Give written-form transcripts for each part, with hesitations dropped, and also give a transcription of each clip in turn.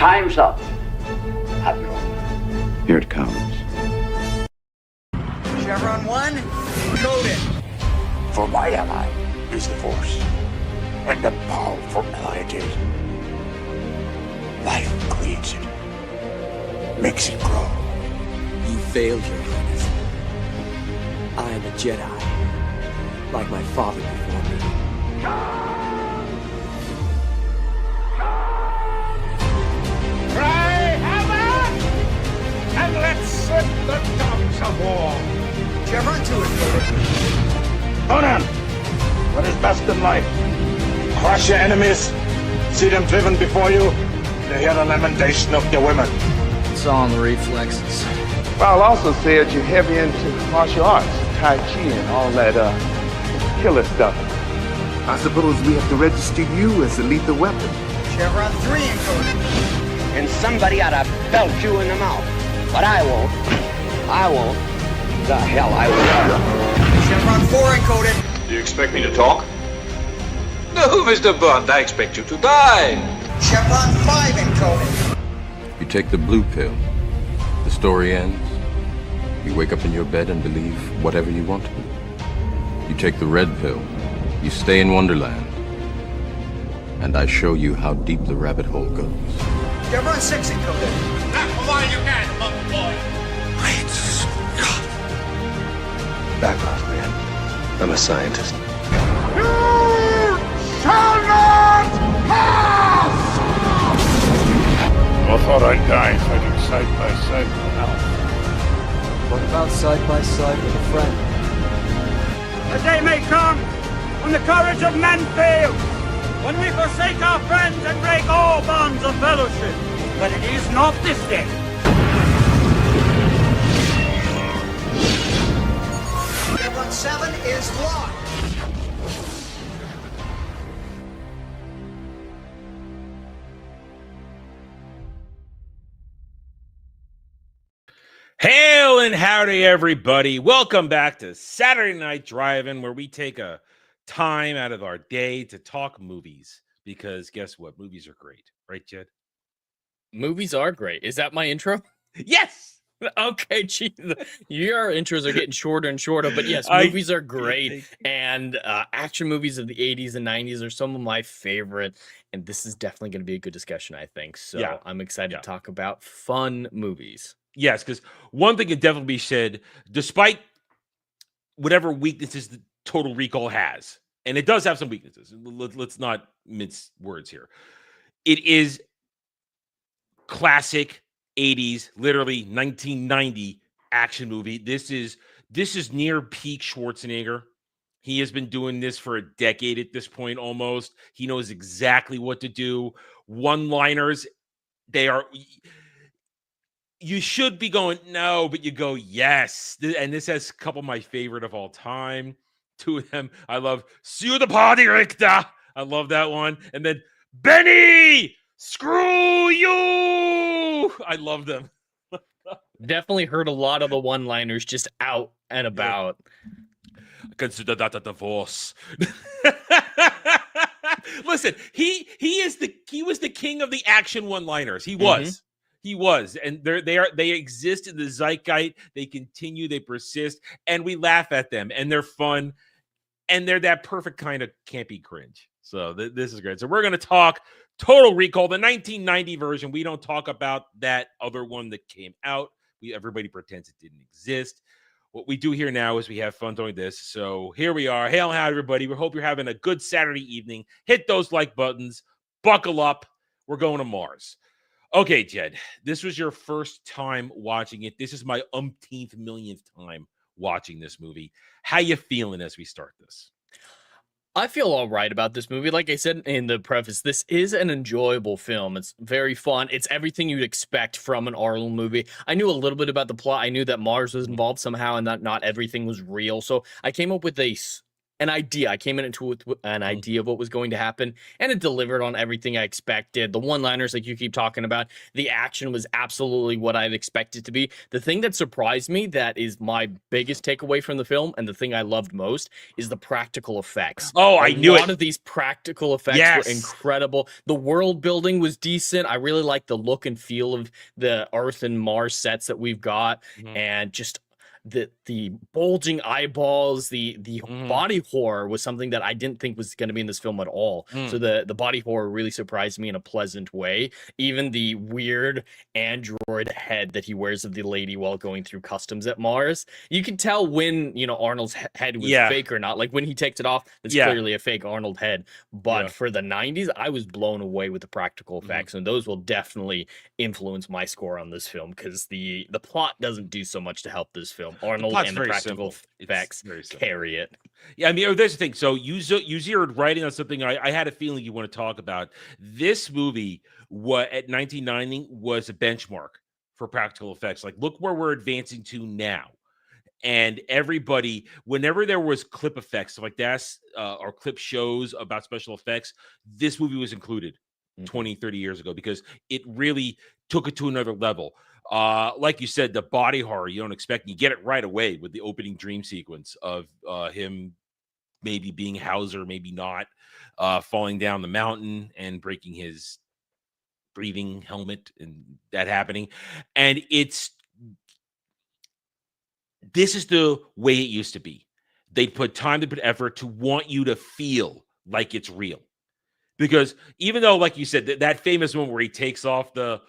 Time's up, Admiral. Here it comes. Chevron 1, coded. For my ally is the Force, and the powerful ally it is. Life creates it, makes it grow. You failed, Your Highness. I am a Jedi, like my father before me. Cry hammer, and let's set the dogs of war. Chevron 2 is coded. Conan, what is best in life? Crush your enemies, see them driven before you, to hear the lamentation of your women. It's all in the reflexes. Well, I'll also say that you're heavy into martial arts, Tai Chi and all that killer stuff. I suppose we have to register you as a lethal weapon. Chevron 3 encoded. And somebody ought to belt you in the mouth. But I won't. I won't. The hell I will. Chevron 4 encoded. Do you expect me to talk? No, Mr. Bond, I expect you to die. Chevron 5 encoded. You take the blue pill. The story ends. You wake up in your bed and believe whatever you want to. You take the red pill. You stay in Wonderland. And I show you how deep the rabbit hole goes. Chevron 6 encoded. Not for while you can, monkey boy. Great Scott. Back off, man. I'm a scientist. You shall not pass! I thought I'd die fighting side by side with an elf. What about side by side with a friend? The day may come when the courage of men fails, when we forsake our friends and break all bonds of fellowship. But it is not this day. Chevron 7 is locked. Hail and howdy, everybody. Welcome back to Saturday Night Drive-In, where we take a time out of our day to talk movies. Because guess what? Movies are great. Right, Jed? Movies are great. Is that my intro? Yes! Okay, geez. Your intros are getting shorter and shorter, but yes, movies are great. And action movies of the 80s and 90s are some of my favorite. And this is definitely going to be a good discussion, I think. So yeah. I'm excited to talk about fun movies. Yes, because one thing can definitely be said, despite whatever weaknesses the Total Recall has, and it does have some weaknesses. Let's not mince words here. It is classic 80s, literally 1990 action movie. This is near peak Schwarzenegger. He has been doing this for a decade at this point almost. He knows exactly what to do. One-liners, they are... You should be going, no, but you go, yes. And this has a couple of my favorite of all time. Two of them, I love, "See the party, Richter." I love that one. And then, "Benny, screw you." I love them. Definitely heard a lot of the one-liners just out and about. Consider that a divorce. Listen, he was the king of the action one-liners. He was. Mm-hmm. He was, and they exist in the zeitgeist. They continue, they persist, and we laugh at them, and they're fun, and they're that perfect kind of campy cringe. So this is great. So we're going to talk Total Recall, the 1990 version. We don't talk about that other one that came out. Everybody pretends it didn't exist. What we do here now is we have fun doing this. So here we are. Hail and howdy, everybody. We hope you're having a good Saturday evening. Hit those like buttons. Buckle up. We're going to Mars. Okay, Jed, this was your first time watching it. This is my umpteenth millionth time watching this movie. How you feeling as we start this? I feel all right about this movie. Like I said in the preface, this is an enjoyable film. It's very fun. It's everything you'd expect from an Arnold movie. I knew a little bit about the plot. I knew that Mars was involved somehow and that not everything was real. So I came up with a an idea. I came into it with an idea of what was going to happen, and it delivered on everything I expected. The one-liners, like you keep talking about, the action was absolutely what I'd expected to be. The thing that surprised me, that is my biggest takeaway from the film, and the thing I loved most, is the practical effects. Oh, I knew it. A lot of these practical effects were incredible. The world building was decent. I really like the look and feel of the Earth and Mars sets that we've got, and just the bulging eyeballs, the body horror was something that I didn't think was going to be in this film at all. So the body horror really surprised me in a pleasant way. Even the weird android head that he wears of the lady while going through customs at Mars, you can tell when, you know, Arnold's head was fake or not. Like when he takes it off, it's clearly a fake Arnold head. But for the 90s, I was blown away with the practical effects, and those will definitely influence my score on this film, because the plot doesn't do so much to help this film. Arnold and the practical effects carry it. Yeah, I mean, there's the thing. So you zeroed writing on something I had a feeling you want to talk about. This movie, at 1990, was a benchmark for practical effects. Like, look where we're advancing to now. And everybody, whenever there was clip effects like that, or clip shows about special effects, this movie was included 20, 30 years ago, because it really took it to another level. Like you said, the body horror you don't expect. You get it right away with the opening dream sequence of him maybe being Hauser, maybe not, falling down the mountain and breaking his breathing helmet, and that happening. And this is the way it used to be. They'd put time, to put effort to want you to feel like it's real. Because even though, like you said, that famous one where he takes off the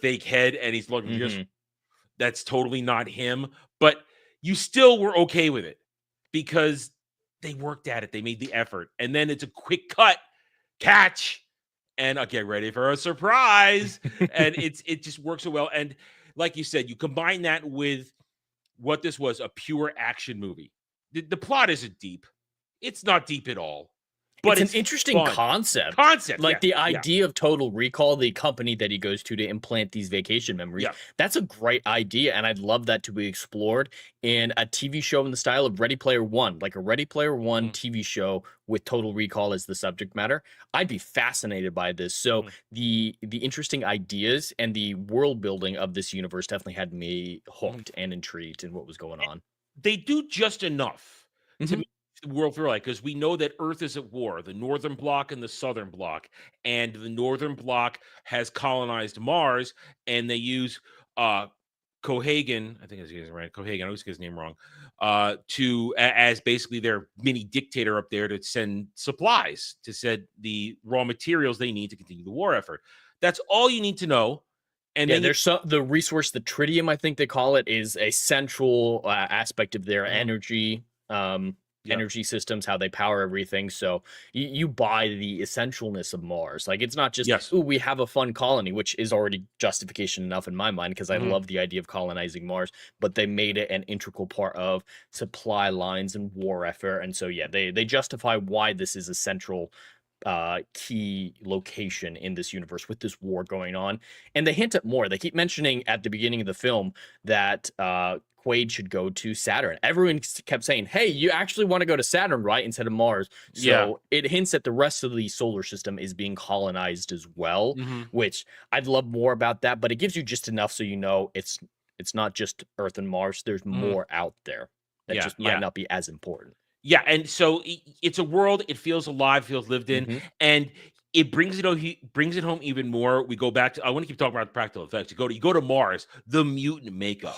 fake head and he's looking, that's totally not him. But you still were okay with it because they worked at it. They made the effort. And then it's a quick cut, catch, and I'll get ready for a surprise. And it just works so well. And like you said, you combine that with what this was, a pure action movie. The plot isn't deep. It's not deep at all. But it's an interesting fun. concept. Like the idea of Total Recall, the company that he goes to implant these vacation memories. That's a great idea, and I'd love that to be explored in a TV show in the style of Ready Player One, like a Ready Player One TV show with Total Recall as the subject matter. I'd be fascinated by this. So the interesting ideas and the world building of this universe definitely had me hooked and intrigued in what was going on. They do just enough to make the world feel right, because we know that Earth is at war, the Northern Bloc and the Southern Bloc, and the Northern Bloc has colonized Mars, and they use Cohagen, I think his name right, Cohagen, I always get his name wrong, as basically their mini dictator up there to send supplies, to send the raw materials they need to continue the war effort. That's all you need to know. And then there's the resource, the tritium, I think they call it, is a central aspect of their energy systems, how they power everything. So you buy the essentialness of Mars. Like, it's not just, we have a fun colony, which is already justification enough in my mind, because I love the idea of colonizing Mars, but they made it an integral part of supply lines and war effort. And so, they justify why this is a central key location in this universe with this war going on. And they hint at more. They keep mentioning at the beginning of the film that Quaid should go to Saturn. Everyone kept saying, hey, you actually want to go to Saturn, right, instead of Mars. So it hints that the rest of the solar system is being colonized as well, which I'd love more about that, but it gives you just enough so you know it's not just Earth and Mars. There's more out there that just might not be as important. Yeah, and so it's a world, it feels alive, feels lived in, and it brings it home even more. We go back to, I want to keep talking about the practical effects. You go to Mars, the mutant makeup.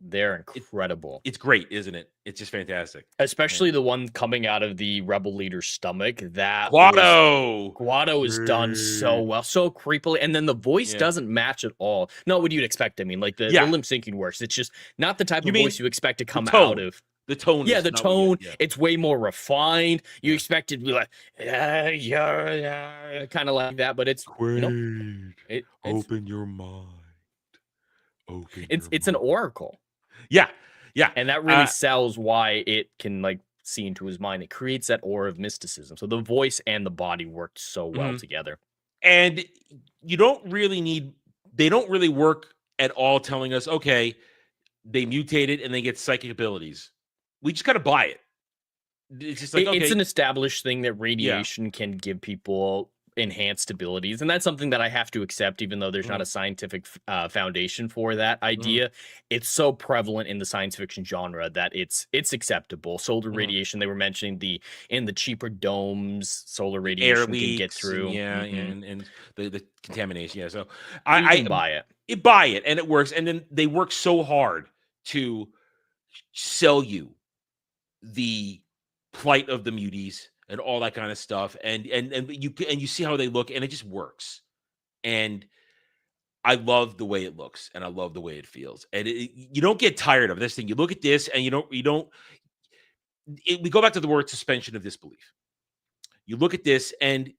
They're incredible. It's great, isn't it? It's just fantastic. Especially the one coming out of the rebel leader's stomach. That Guado is done so well, so creepily, and then the voice doesn't match at all. Not what you'd expect. I mean, like the lip syncing works. It's just not the type of voice you expect to come out of. The tone. Yeah, the tone. It's way more refined. You expect it to be like, kind of like that, but it's open your mind. It's an oracle. Yeah. And that really sells why it can like see into his mind. It creates that aura of mysticism. So the voice and the body worked so well together. And they don't really work at all telling us, okay, they mutated and they get psychic abilities. We just got to buy it. It's just like, It's okay, an established thing that radiation can give people enhanced abilities, and that's something that I have to accept, even though there's not a scientific foundation for that idea. It's so prevalent in the science fiction genre that it's acceptable. Solar radiation, they were mentioning in the cheaper domes, solar air radiation can get leaks, and through. and the contamination. Yeah, so You I can buy it. buy it, and it works. And then they work so hard to sell you the plight of the muties and all that kind of stuff, and you see how they look, and it just works. And I love the way it looks, and I love the way it feels, and you don't get tired of this thing. You look at this, and we go back to the word suspension of disbelief. You look at this, and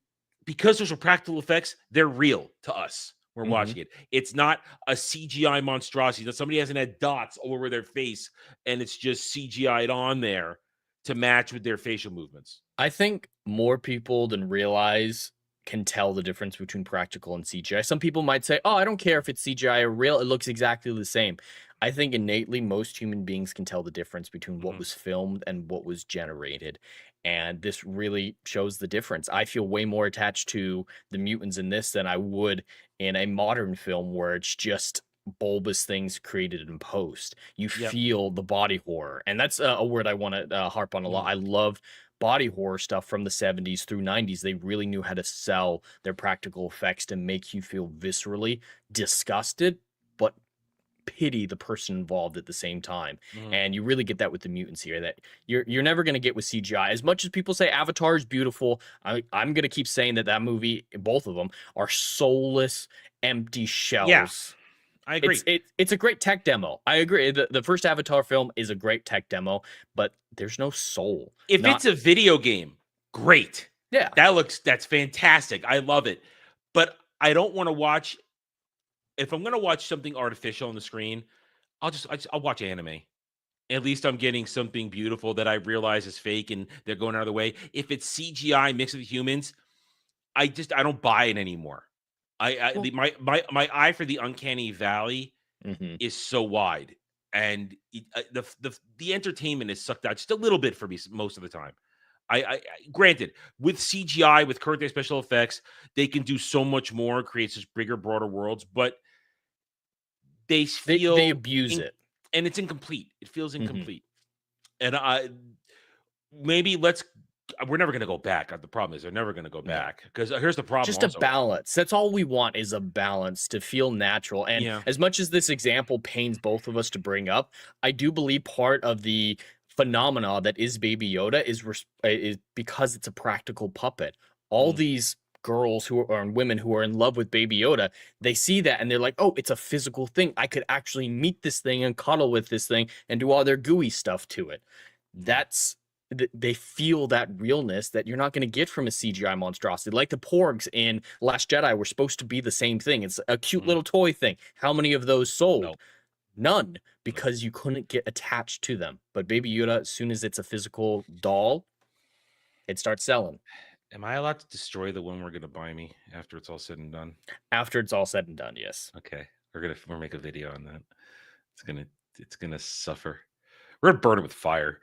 because those are practical effects, they're real to us. We're watching it. It's not a CGI monstrosity that somebody hasn't had dots all over their face, and it's just CGI'd on there to match with their facial movements. I think more people than realize can tell the difference between practical and CGI. Some people might say, "Oh, I don't care if it's CGI or real; it looks exactly the same." I think innately most human beings can tell the difference between what was filmed and what was generated, and this really shows the difference. I feel way more attached to the mutants in this than I would in a modern film where it's just bulbous things created in post. You feel the body horror, and that's a word I want to harp on a lot. I love body horror stuff from the 70s through 90s. They really knew how to sell their practical effects to make you feel viscerally disgusted, but pity the person involved at the same time. And you really get that with the mutants here that you're never going to get with CGI. As much as people say Avatar is beautiful, I'm going to keep saying that movie, both of them, are soulless, empty shells. Yeah, I agree. It's a great tech demo. I agree. The first Avatar film is a great tech demo, but there's no soul. If it's a video game, great. Yeah. That's fantastic. I love it. But I don't want to watch, if I'm going to watch something artificial on the screen, I'll watch anime. At least I'm getting something beautiful that I realize is fake and they're going out of the way. If it's CGI mixed with humans, I don't buy it anymore. My eye for the uncanny valley is so wide, and the entertainment is sucked out just a little bit for me most of the time. I granted, with CGI, with current day special effects, they can do so much more, create such bigger, broader worlds, but they abuse it, and it's incomplete. It feels incomplete, and maybe we're never going to go back. The problem is they're never going to go back, because here's the problem. Just a balance. That's all we want, is a balance to feel natural. And as much as this example pains both of us to bring up, I do believe part of the phenomena that is Baby Yoda is because it's a practical puppet. All these girls and women who are in love with Baby Yoda, they see that and they're like, "Oh, it's a physical thing. I could actually meet this thing and cuddle with this thing and do all their gooey stuff to it." They feel that realness that you're not going to get from a CGI monstrosity. Like the Porgs in Last Jedi were supposed to be the same thing. It's a cute little toy thing. How many of those sold? No. None, because you couldn't get attached to them. But Baby Yoda, as soon as it's a physical doll, it starts selling. Am I allowed to destroy the one we're going to buy me after it's all said and done? After it's all said and done, yes. Okay, we'll make a video on that. It's gonna suffer. We're gonna burn it with fire,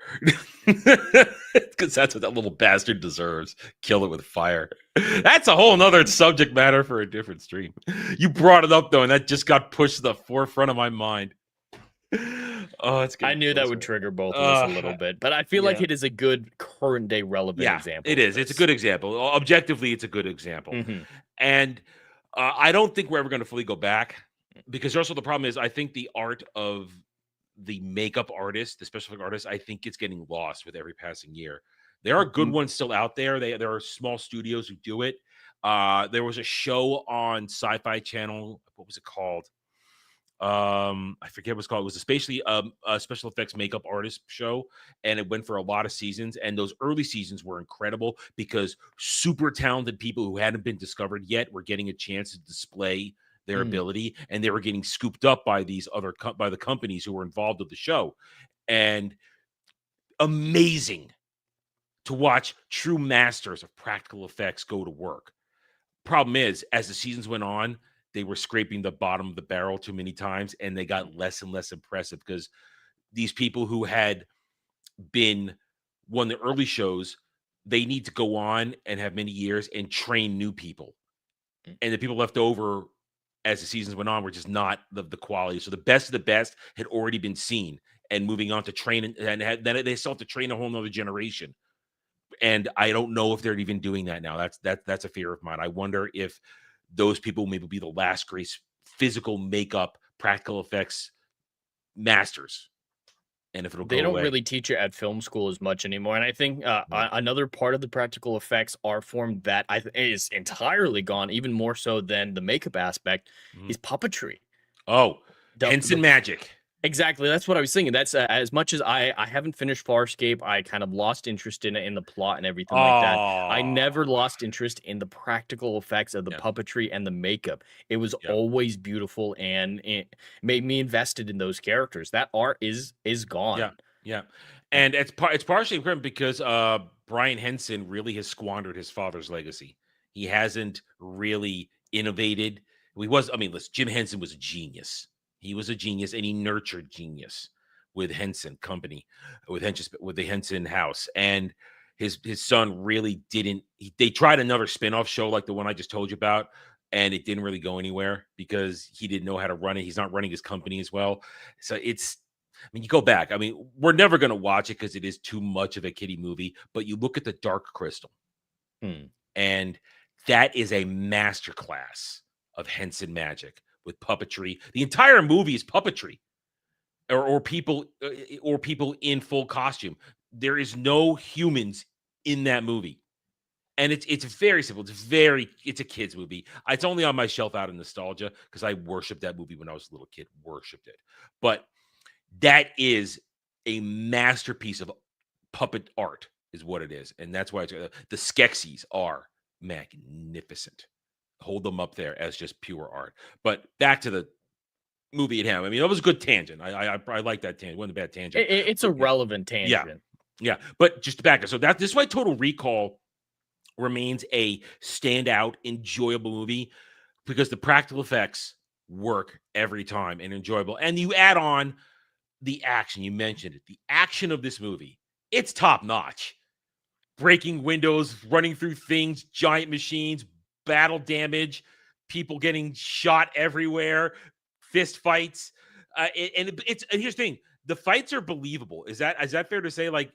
because that's what that little bastard deserves. Kill it with fire. That's a whole nother subject matter for a different stream. You brought it up though, and that just got pushed to the forefront of my mind. Oh, it's good. I knew that would trigger both of us a little bit, but I feel like it is a good current day relevant example. It is. It's a good example. Objectively, it's a good example. And I don't think we're ever going to fully go back, because also the problem is, I think the art of the makeup artist, the special effect artist, I think it's getting lost with every passing year. There are good ones still out there. There are small studios who do it. There was a show on Sci-Fi Channel. What was it called? I forget what it's called. It was especially a special effects makeup artist show, and it went for a lot of seasons. And those early seasons were incredible because super talented people who hadn't been discovered yet were getting a chance to display their ability, and they were getting scooped up by these other by the companies who were involved with the show. And amazing to watch true masters of practical effects go to work. Problem is, as the seasons went on, they were scraping the bottom of the barrel too many times, and they got less and less impressive because these people who had been one of the early shows, they need to go on and have many years and train new people. And the people left over as the seasons went on were just not the quality. So the best of the best had already been seen and moving on to train. And then they still have to train a whole nother generation. And I don't know if they're even doing that now. That's a fear of mine. I wonder if those people maybe be the last great physical makeup, practical effects masters. And if it'll go They don't away. really teach it at film school as much anymore. And I think another part of the practical effects art form that is entirely gone, even more so than the makeup aspect, is puppetry. Oh, Henson magic. Exactly. That's what I was thinking. That's as much as I haven't finished Farscape, I kind of lost interest in the plot and everything like that. I never lost interest in the practical effects of the puppetry and the makeup. It was always beautiful, and it made me invested in those characters. That art is gone. Yeah. And it's partially important because Brian Henson really has squandered his father's legacy. He hasn't really innovated. Listen, Jim Henson was a genius. He was a genius, and he nurtured genius with Henson Company, with the Henson House. And his son really didn't. They tried another spinoff show like the one I just told you about, and it didn't really go anywhere because he didn't know how to run it. He's not running his company as well. So you go back. We're never going to watch it because it is too much of a kiddie movie. But you look at the Dark Crystal, and that is a masterclass of Henson magic. With puppetry, the entire movie is puppetry, or people in full costume. There is no humans in that movie, and it's very simple. It's a kids movie. It's only on my shelf out of nostalgia because I worshipped that movie when I was a little kid. Worshipped it, but that is a masterpiece of puppet art, is what it is, and that's why the Skeksis are magnificent. Hold them up there as just pure art. But back to the movie at hand. That was a good tangent. I like that tangent. It wasn't a bad tangent. It's a relevant tangent. Yeah. But just to back up. So this is why Total Recall remains a standout, enjoyable movie, because the practical effects work every time and enjoyable. And you add on the action. You mentioned it. The action of this movie, it's top notch. Breaking windows, running through things, giant machines, battle damage, people getting shot everywhere, fist fights, and here's the thing: the fights are believable. Is that fair to say? Like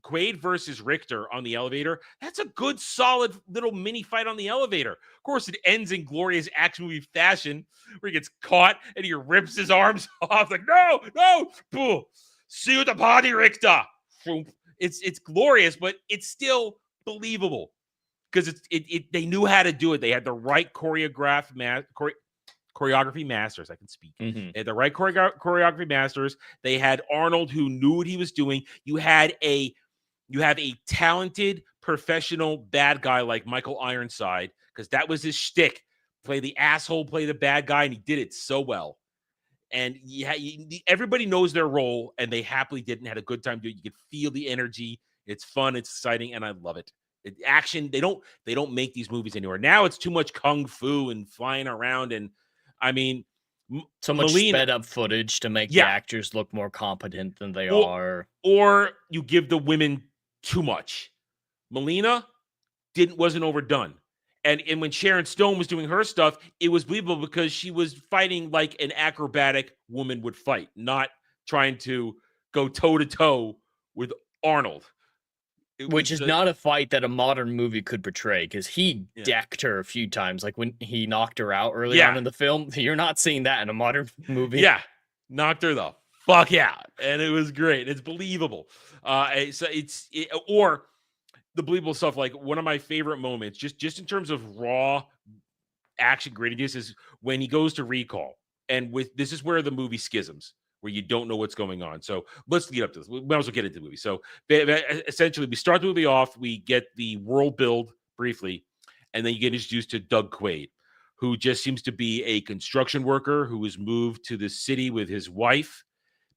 Quaid versus Richter on the elevator. That's a good, solid little mini fight on the elevator. Of course, it ends in glorious action movie fashion, where he gets caught and he rips his arms off. Like no, boo, see you at the party, Richter. It's glorious, but it's still believable. Because they knew how to do it. They had the right choreography masters. I can speak. They had the right choreography masters. They had Arnold, who knew what he was doing. You have a talented professional bad guy like Michael Ironside, because that was his shtick. Play the asshole, play the bad guy, and he did it so well. And everybody knows their role, and they happily did and had a good time doing it. You could feel the energy. It's fun. It's exciting, and I love it. Action, they don't make these movies anymore. Now it's too much kung fu and flying around, and so much sped up footage to make the actors look more competent than they are. Or you give the women too much. Melina wasn't overdone. And when Sharon Stone was doing her stuff, it was believable because she was fighting like an acrobatic woman would fight, not trying to go toe to toe with Arnold. Which is not a fight that a modern movie could portray, because he decked her a few times. Like when he knocked her out early on in the film. You're not seeing that in a modern movie. Yeah. Knocked her the fuck out. And it was great. It's believable. Or the believable stuff, like one of my favorite moments, just in terms of raw action grittiness, is when he goes to recall. And this is where the movie schisms, where you don't know what's going on. So let's lead up to this. We might as well get into the movie. So essentially, we start the movie off. We get the world build briefly, and then you get introduced to Doug Quaid, who just seems to be a construction worker who was moved to the city with his wife,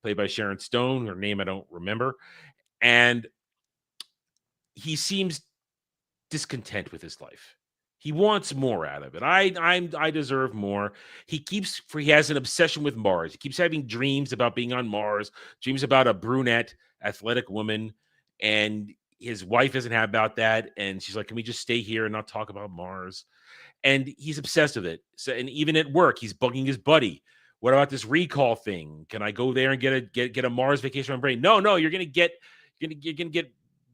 played by Sharon Stone. Her name I don't remember. And he seems discontent with his life. He wants more out of it. I deserve more. He has an obsession with Mars. He keeps having dreams about being on Mars, dreams about a brunette, athletic woman, and his wife isn't happy about that, and she's like, "Can we just stay here and not talk about Mars?" And he's obsessed with it. So, and even at work, he's bugging his buddy. What about this recall thing? Can I go there and get a Mars vacation on brain? No, you're gonna get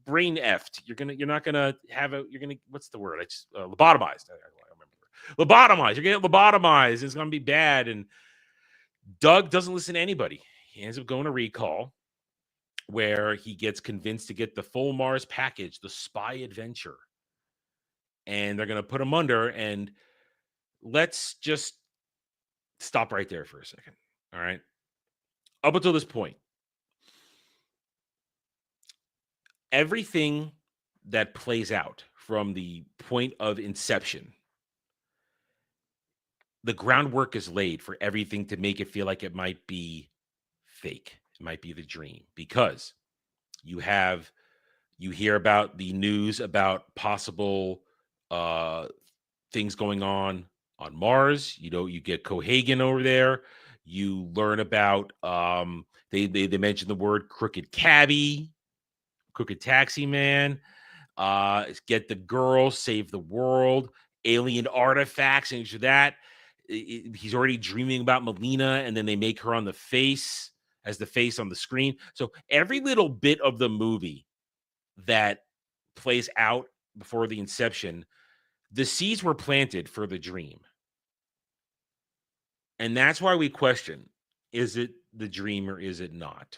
brain effed. You're not gonna have a. You're gonna what's the word? I just lobotomized. I remember lobotomized. You're gonna get lobotomized. It's gonna be bad. And Doug doesn't listen to anybody. He ends up going to recall, where he gets convinced to get the full Mars package, the spy adventure. And they're going to put him under. And let's just stop right there for a second. All right. Up until this point, everything that plays out from the point of inception, the groundwork is laid for everything to make it feel like it might be fake. It might be the dream, because you hear about the news about possible things going on Mars. You get Cohagen over there. You learn about they mention the word crooked cabbie, crooked taxi man, get the girl, save the world, alien artifacts, and that. He's already dreaming about Melina, and then they make her on the face as the face on the screen. So every little bit of the movie that plays out before the inception, the seeds were planted for the dream. And that's why we question, is it the dream or is it not?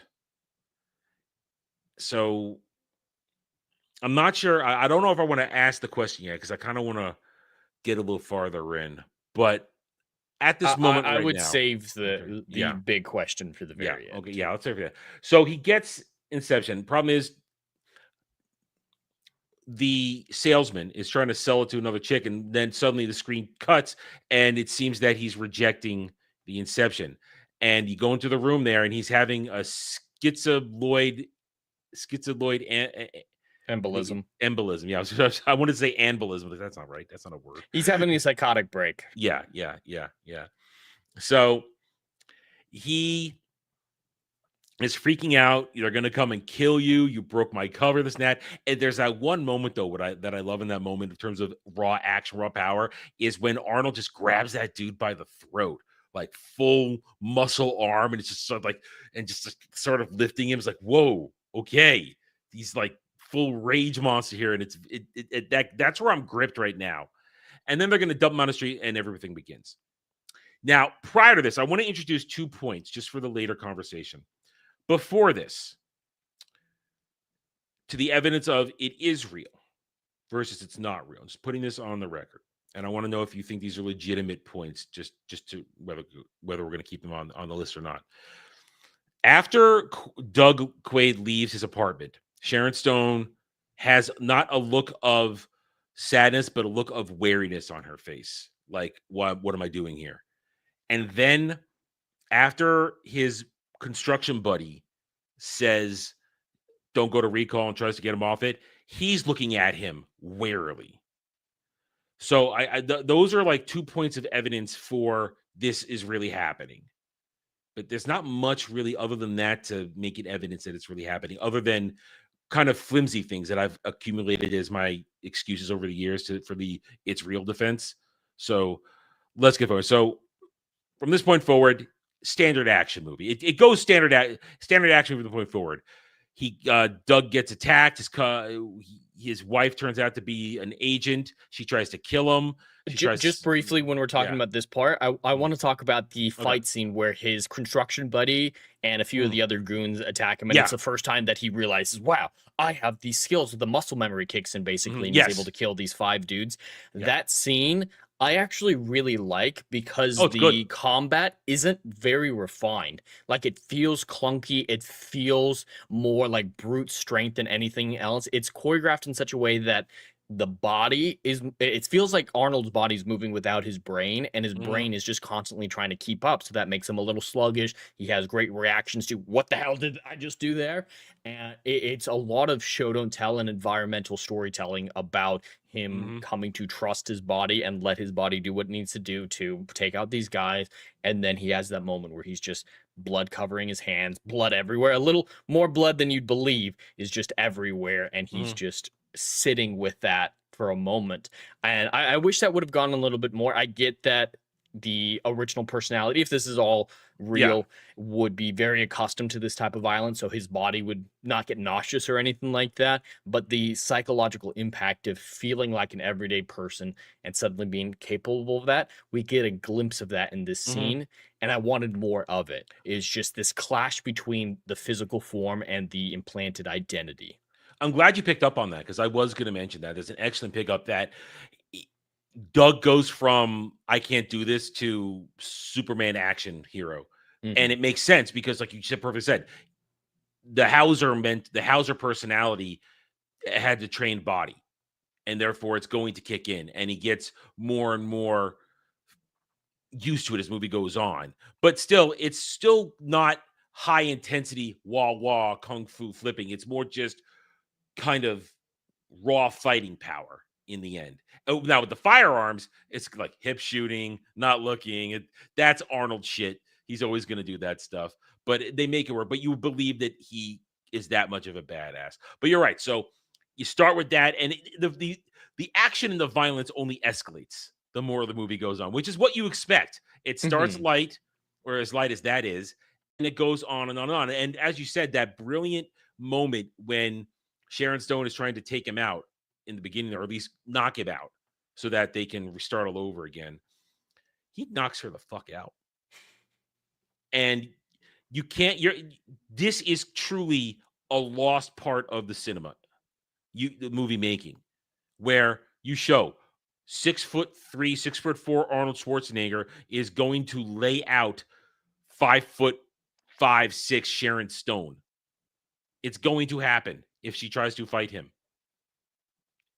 So I'm not sure. I don't know if I want to ask the question yet, because I kind of want to get a little farther in. But at this moment I right would now, save the big question for the very end. Okay, yeah, let's save that. So he gets Inception. Problem is, the salesman is trying to sell it to another chick, and then suddenly the screen cuts, and it seems that he's rejecting the Inception. And you go into the room there, and he's having a schizoid embolism. Embolism. Yeah, I wanted to say embolism, but that's not right. That's not a word. He's having a psychotic break. Yeah. So he is freaking out. They're going to come and kill you. You broke my cover, this and that. And there's that one moment, though, that I love in that moment in terms of raw action, raw power, is when Arnold just grabs that dude by the throat, like full muscle arm, and it's just sort of like, and just sort of lifting him. It's like, whoa, okay. He's like full rage monster here, and that's where I'm gripped right now. And then they're going to dump him on the street, and everything begins. Now, prior to this, I want to introduce 2 points just for the later conversation. Before this, to the evidence of it is real versus it's not real. Just putting this on the record. And I want to know if you think these are legitimate points, just to whether we're going to keep them on the list or not. After Doug Quaid leaves his apartment, Sharon Stone has not a look of sadness, but a look of wariness on her face. Like, what am I doing here? And then after his construction buddy says, don't go to recall, and tries to get him off it, he's looking at him warily. So those are like 2 points of evidence for this is really happening. But there's not much really other than that to make it evidence that it's really happening, other than kind of flimsy things that I've accumulated as my excuses over the years for the it's real defense. So let's get forward. So from this point forward, standard action movie. It goes standard action from the point forward. Doug gets attacked. His wife turns out to be an agent. She tries to kill him. Just briefly, when we're talking about this part, I want to talk about the fight scene where his construction buddy and a few of the other goons attack him. And it's the first time that he realizes, wow, I have these skills. The muscle memory kicks in, basically, and he's able to kill these 5 dudes. Yeah. That scene, I actually really like, because the combat isn't very refined. Like, it feels clunky. It feels more like brute strength than anything else. It's choreographed in such a way that the body it feels like Arnold's body's moving without his brain, and his brain is just constantly trying to keep up. So that makes him a little sluggish. He has great reactions to what the hell did I just do there? And it's a lot of show don't tell and environmental storytelling about him coming to trust his body and let his body do what it needs to do to take out these guys. And then he has that moment where he's just blood covering his hands, blood everywhere. A little more blood than you'd believe is just everywhere. And he's just sitting with that for a moment. And I wish that would have gone a little bit more. I get that the original personality, if this is all real, would be very accustomed to this type of violence, so his body would not get nauseous or anything like that. But the psychological impact of feeling like an everyday person and suddenly being capable of that, we get a glimpse of that in this scene, and I wanted more of it. It's just this clash between the physical form and the implanted identity. I'm glad you picked up on that, because I was going to mention that. There's an excellent pickup that Doug goes from I can't do this to Superman action hero. And it makes sense because, like you said, perfectly said, the Hauser personality had a trained body, and therefore it's going to kick in, and he gets more and more used to it as movie goes on. But still, it's still not high intensity wah kung fu flipping. It's more just kind of raw fighting power in the end. Oh, now with the firearms, it's like hip shooting, not looking. That's Arnold shit. He's always going to do that stuff. But they make it work. But you believe that he is that much of a badass. But you're right. So you start with that, and the action and the violence only escalates the more the movie goes on, which is what you expect. It starts light, or as light as that is, and it goes on and on and on. And as you said, that brilliant moment when Sharon Stone is trying to take him out in the beginning, or at least knock him out so that they can restart all over again. He knocks her the fuck out. And you can't, this is truly a lost part of the cinema, the movie making, where you show 6'3", 6'4" Arnold Schwarzenegger is going to lay out 5'5", 6" Sharon Stone. It's going to happen if she tries to fight him.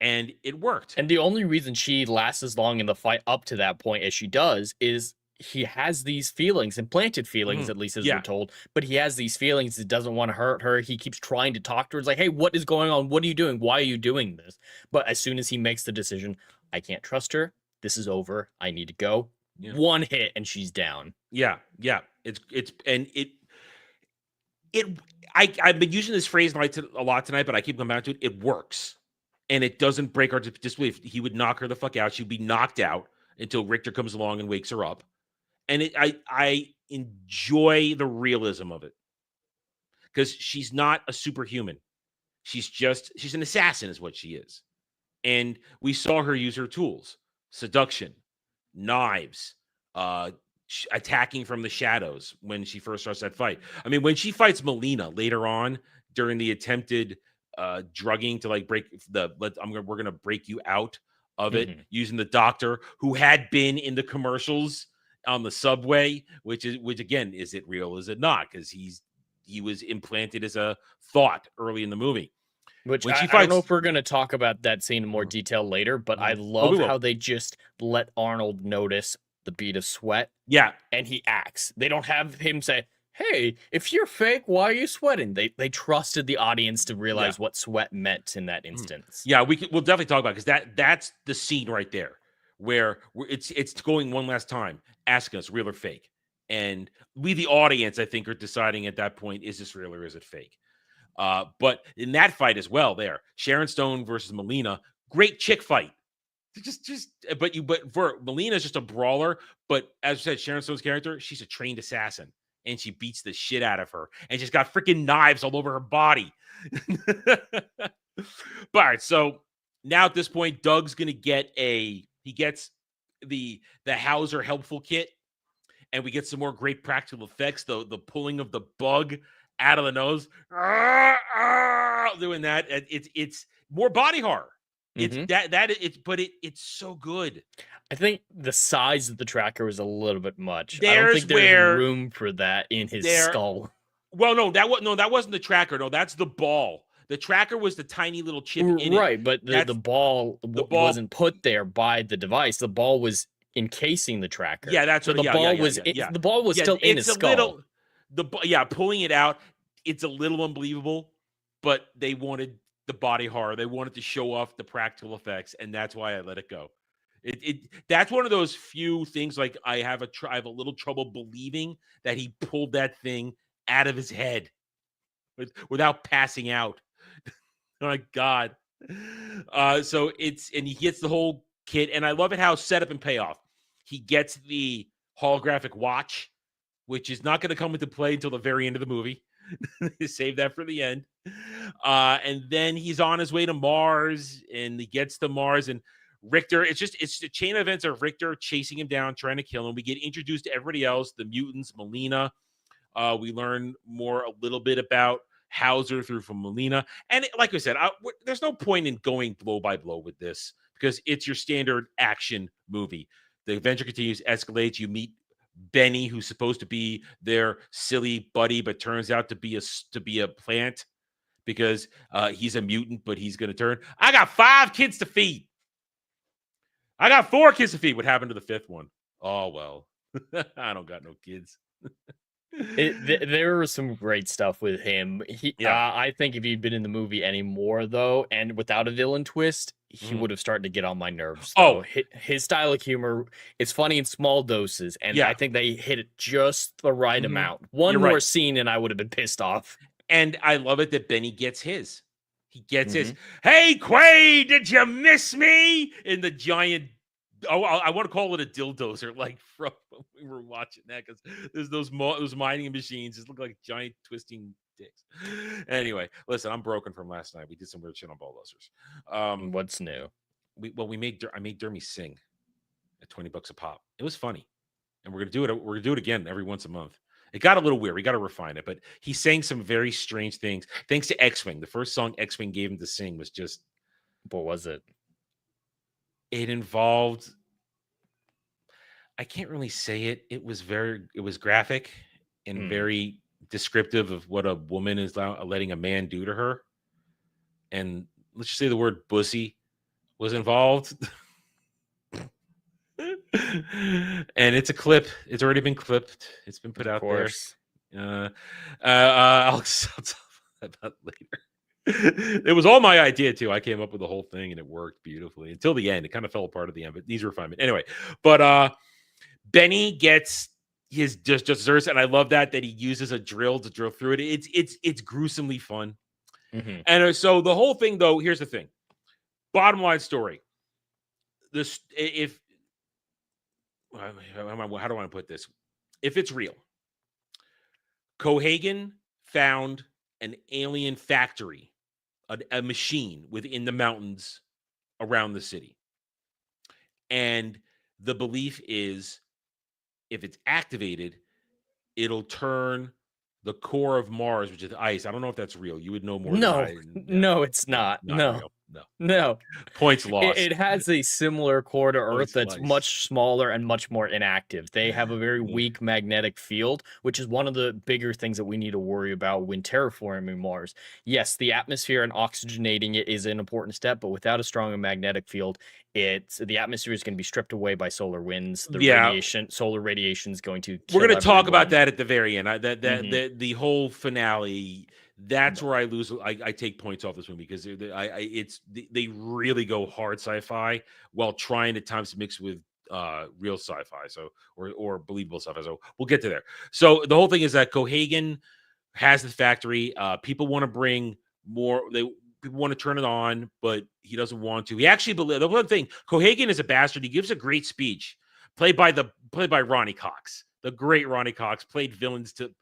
And it worked. And the only reason she lasts as long in the fight up to that point as she does is he has these feelings, implanted feelings, at least as we're told, but he has these feelings. He doesn't want to hurt her. He keeps trying to talk to her. It's like, hey, what is going on? What are you doing? Why are you doing this? But as soon as he makes the decision, I can't trust her. This is over. I need to go. One hit and she's down. Yeah. I've been using this phrase a lot tonight, but I keep coming back to it. It works. And it doesn't break our disbelief. He would knock her the fuck out. She'd be knocked out until Richter comes along and wakes her up. And I enjoy the realism of it, because she's not a superhuman. She's an assassin is what she is. And we saw her use her tools: seduction, knives, attacking from the shadows when she first starts that fight. I mean, when she fights Melina later on during the attempted drugging to like we're gonna break you out of it, using the doctor who had been in the commercials on the subway, which again, is it real, is it not? Because he was implanted as a thought early in the movie. Which I don't know if we're going to talk about that scene in more detail later, but I love how they just let Arnold notice the bead of sweat. Yeah. And he acts. They don't have him say, hey, if you're fake, why are you sweating? They trusted the audience to realize what sweat meant in that instance. Yeah, we'll definitely talk about it, because that's the scene right there where it's going one last time, asking us real or fake. And we, the audience, I think, are deciding at that point, is this real or is it fake? But in that fight as well, Sharon Stone versus Melina, great chick fight. But for Melina's just a brawler. But as I said, Sharon Stone's character, she's a trained assassin, and she beats the shit out of her, and she's got freaking knives all over her body. But all right, so now at this point, Doug's gonna get he gets the Hauser helpful kit, and we get some more great practical effects. The pulling of the bug out of the nose, doing that. It's more body horror. It's it's so good. I think the size of the tracker was a little bit much. I don't think there's room for that in his skull. Well, that wasn't the tracker. No, that's the ball. The tracker was the tiny little chip in it. Right, but the ball wasn't put there by the device. The ball was encasing the tracker. Yeah, that's what the ball was still in his skull. Pulling it out, it's a little unbelievable, but they wanted the body horror. They wanted to show off the practical effects, and that's why I let it go. That's one of those few things. Like I have a little trouble believing that he pulled that thing out of his head without passing out. Oh my God. So and he gets the whole kit, and I love it how setup and payoff. He gets the holographic watch, which is not going to come into play until the very end of the movie. Save that for the end. And then he's on his way to Mars, and he gets to Mars, and Richter, it's the chain of events of Richter chasing him down, trying to kill him. We get introduced to everybody else, the mutants, Melina. We learn a little bit about Hauser from Melina. And like I said, there's no point in going blow by blow with this because it's your standard action movie. The adventure continues, escalates. You meet Benny, who's supposed to be their silly buddy, but turns out to be a plant because he's a mutant, but he's going to turn. I got 5 kids to feed. I got 4 kids to feed. What happened to the 5th one? Oh, well, I don't got no kids. There was some great stuff with him. I think if he'd been in the movie anymore, though, and without a villain twist, he would have started to get on my nerves. Though. His style of humor is funny in small doses, and I think they hit it just the right amount. One more scene, and I would have been pissed off. And I love it that Benny gets his. He gets his. Hey, Quaid, did you miss me? In the giant. Oh, I want to call it a dildozer, like from when we were watching that, because there's those mining machines. Just look like giant twisting dicks. Anyway, listen, I'm broken from last night. We did some weird shit on ball lusters. What's new? I made Dermy sing at $20 a pop. It was funny, and we're gonna do it. We're gonna do it again every once a month. It got a little weird. We got to refine it, but he sang some very strange things. Thanks to X-Wing, the first song X-Wing gave him to sing was just. What was it? It involved. I can't really say it. It was graphic and very descriptive of what a woman is letting a man do to her. And let's just say the word "bussy" was involved. And it's a clip. It's already been clipped. It's been put out there. I'll talk about later. It was all my idea too. I came up with the whole thing, and it worked beautifully until the end. It kind of fell apart at the end, but these refinement anyway. But Benny gets his just desserts, and I love that he uses a drill to drill through it. It's gruesomely fun. And so the whole thing, though, here's the thing. Bottom line story. How do I want to put this? If it's real, Cohagen found an alien factory, a machine within the mountains around the city. And the belief is if it's activated, it'll turn the core of Mars, which is ice. I don't know if that's real. You would know more. No, it's not. No. Points lost. It has a similar core to Earth that's much smaller and much more inactive. They have a very weak magnetic field, which is one of the bigger things that we need to worry about when terraforming Mars. Yes, the atmosphere and oxygenating it is an important step, but without a strong magnetic field, the atmosphere is going to be stripped away by solar winds. Solar radiation is going to kill We're going to talk about everyone. that at the very end. The whole finale. That's where I lose. I take points off this movie because they really go hard sci-fi while trying at times to mix with real sci-fi, or believable sci-fi. So we'll get to there. So the whole thing is that Cohagen has the factory. People want to bring more. People want to turn it on, but he doesn't want to. He actually believes the one thing. Cohagen is a bastard. He gives a great speech, played by Ronnie Cox. The great Ronnie Cox played villains to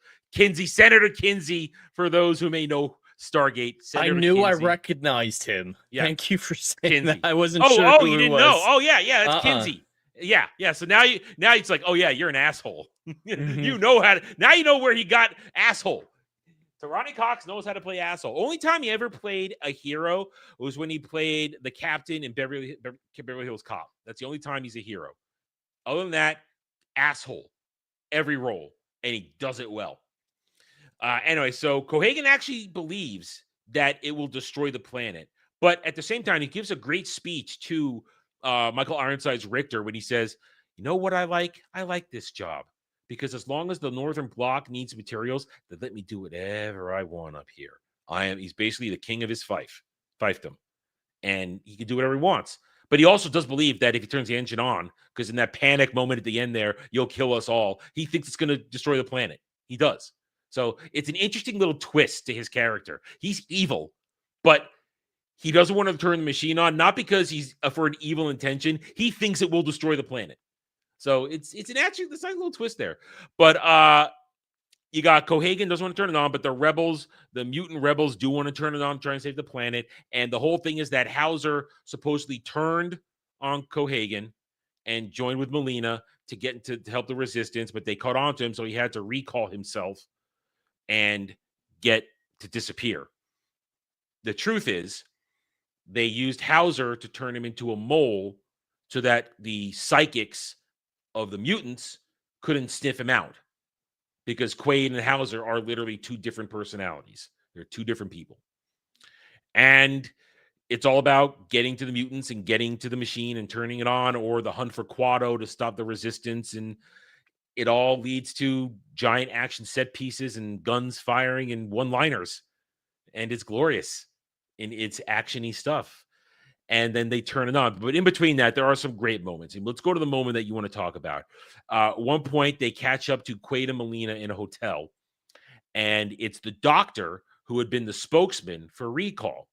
Senator Kinsey, for those who may know Stargate. Senator I knew Kinsey. I recognized him. Yeah. Thank you for saying Kinsey. that. I wasn't sure who you it didn't was. know. Oh, yeah, that's Kinsey. Yeah. So now it's like, oh, yeah, you're an asshole. You know now you know where he got asshole. So Ronnie Cox knows how to play asshole. Only time he ever played a hero was when he played the captain in Beverly Hills Cop. That's the only time he's a hero. Other than that, asshole. Every role. And he does it well. Anyway, so Cohagen actually believes that it will destroy the planet. But at the same time, he gives a great speech to Michael Ironside's Richter when he says, you know what I like? I like this job. Because as long as the Northern Bloc needs materials, they let me do whatever I want up here. He's basically the king of his fief. fiefdom, and he can do whatever he wants. But he also does believe that if he turns the engine on, because in that panic moment at the end there, you'll kill us all, he thinks it's going to destroy the planet. He does. So it's an interesting little twist to his character. He's evil, but he doesn't want to turn the machine on, not because he's for an evil intention. He thinks it will destroy the planet. So it's an actually this nice little twist there. But you got Cohagen doesn't want to turn it on, but the mutant rebels do want to turn it on, try and save the planet. And the whole thing is that Hauser supposedly turned on Cohagen and joined with Melina to get to help the resistance, but they caught on to him, so he had to recall himself and get to disappear. The truth is, they used Hauser to turn him into a mole so that the psychics of the mutants couldn't sniff him out, because Quaid and Hauser are literally two different personalities. They're two different people. And it's all about getting to the mutants and getting to the machine and turning it on, or the hunt for Quado to stop the resistance. And it all leads to giant action set pieces and guns firing and one-liners. And it's glorious in its action-y stuff. And then they turn it on. But in between that, there are some great moments. And let's go to the moment that you want to talk about. One point, they catch up to Quaid and Melina in a hotel. And it's the doctor who had been the spokesman for Recall.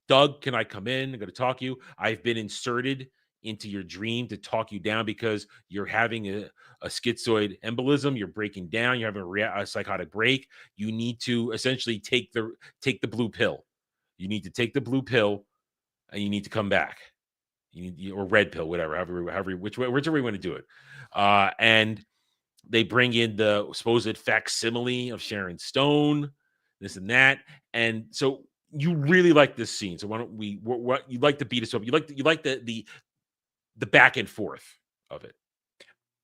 Doug, can I come in? I'm going to talk to you. I've been inserted into your dream to talk you down because you're having a schizoid embolism. You're breaking down. You're having a psychotic break. You need to essentially take the blue pill. You need to take the blue pill, and you need to come back. Or red pill, whatever, whichever way you want to do it. And they bring in the supposed facsimile of Sharon Stone, this and that, and so you really like this scene. So why don't we? What you like to beat us up? You like the back and forth of it.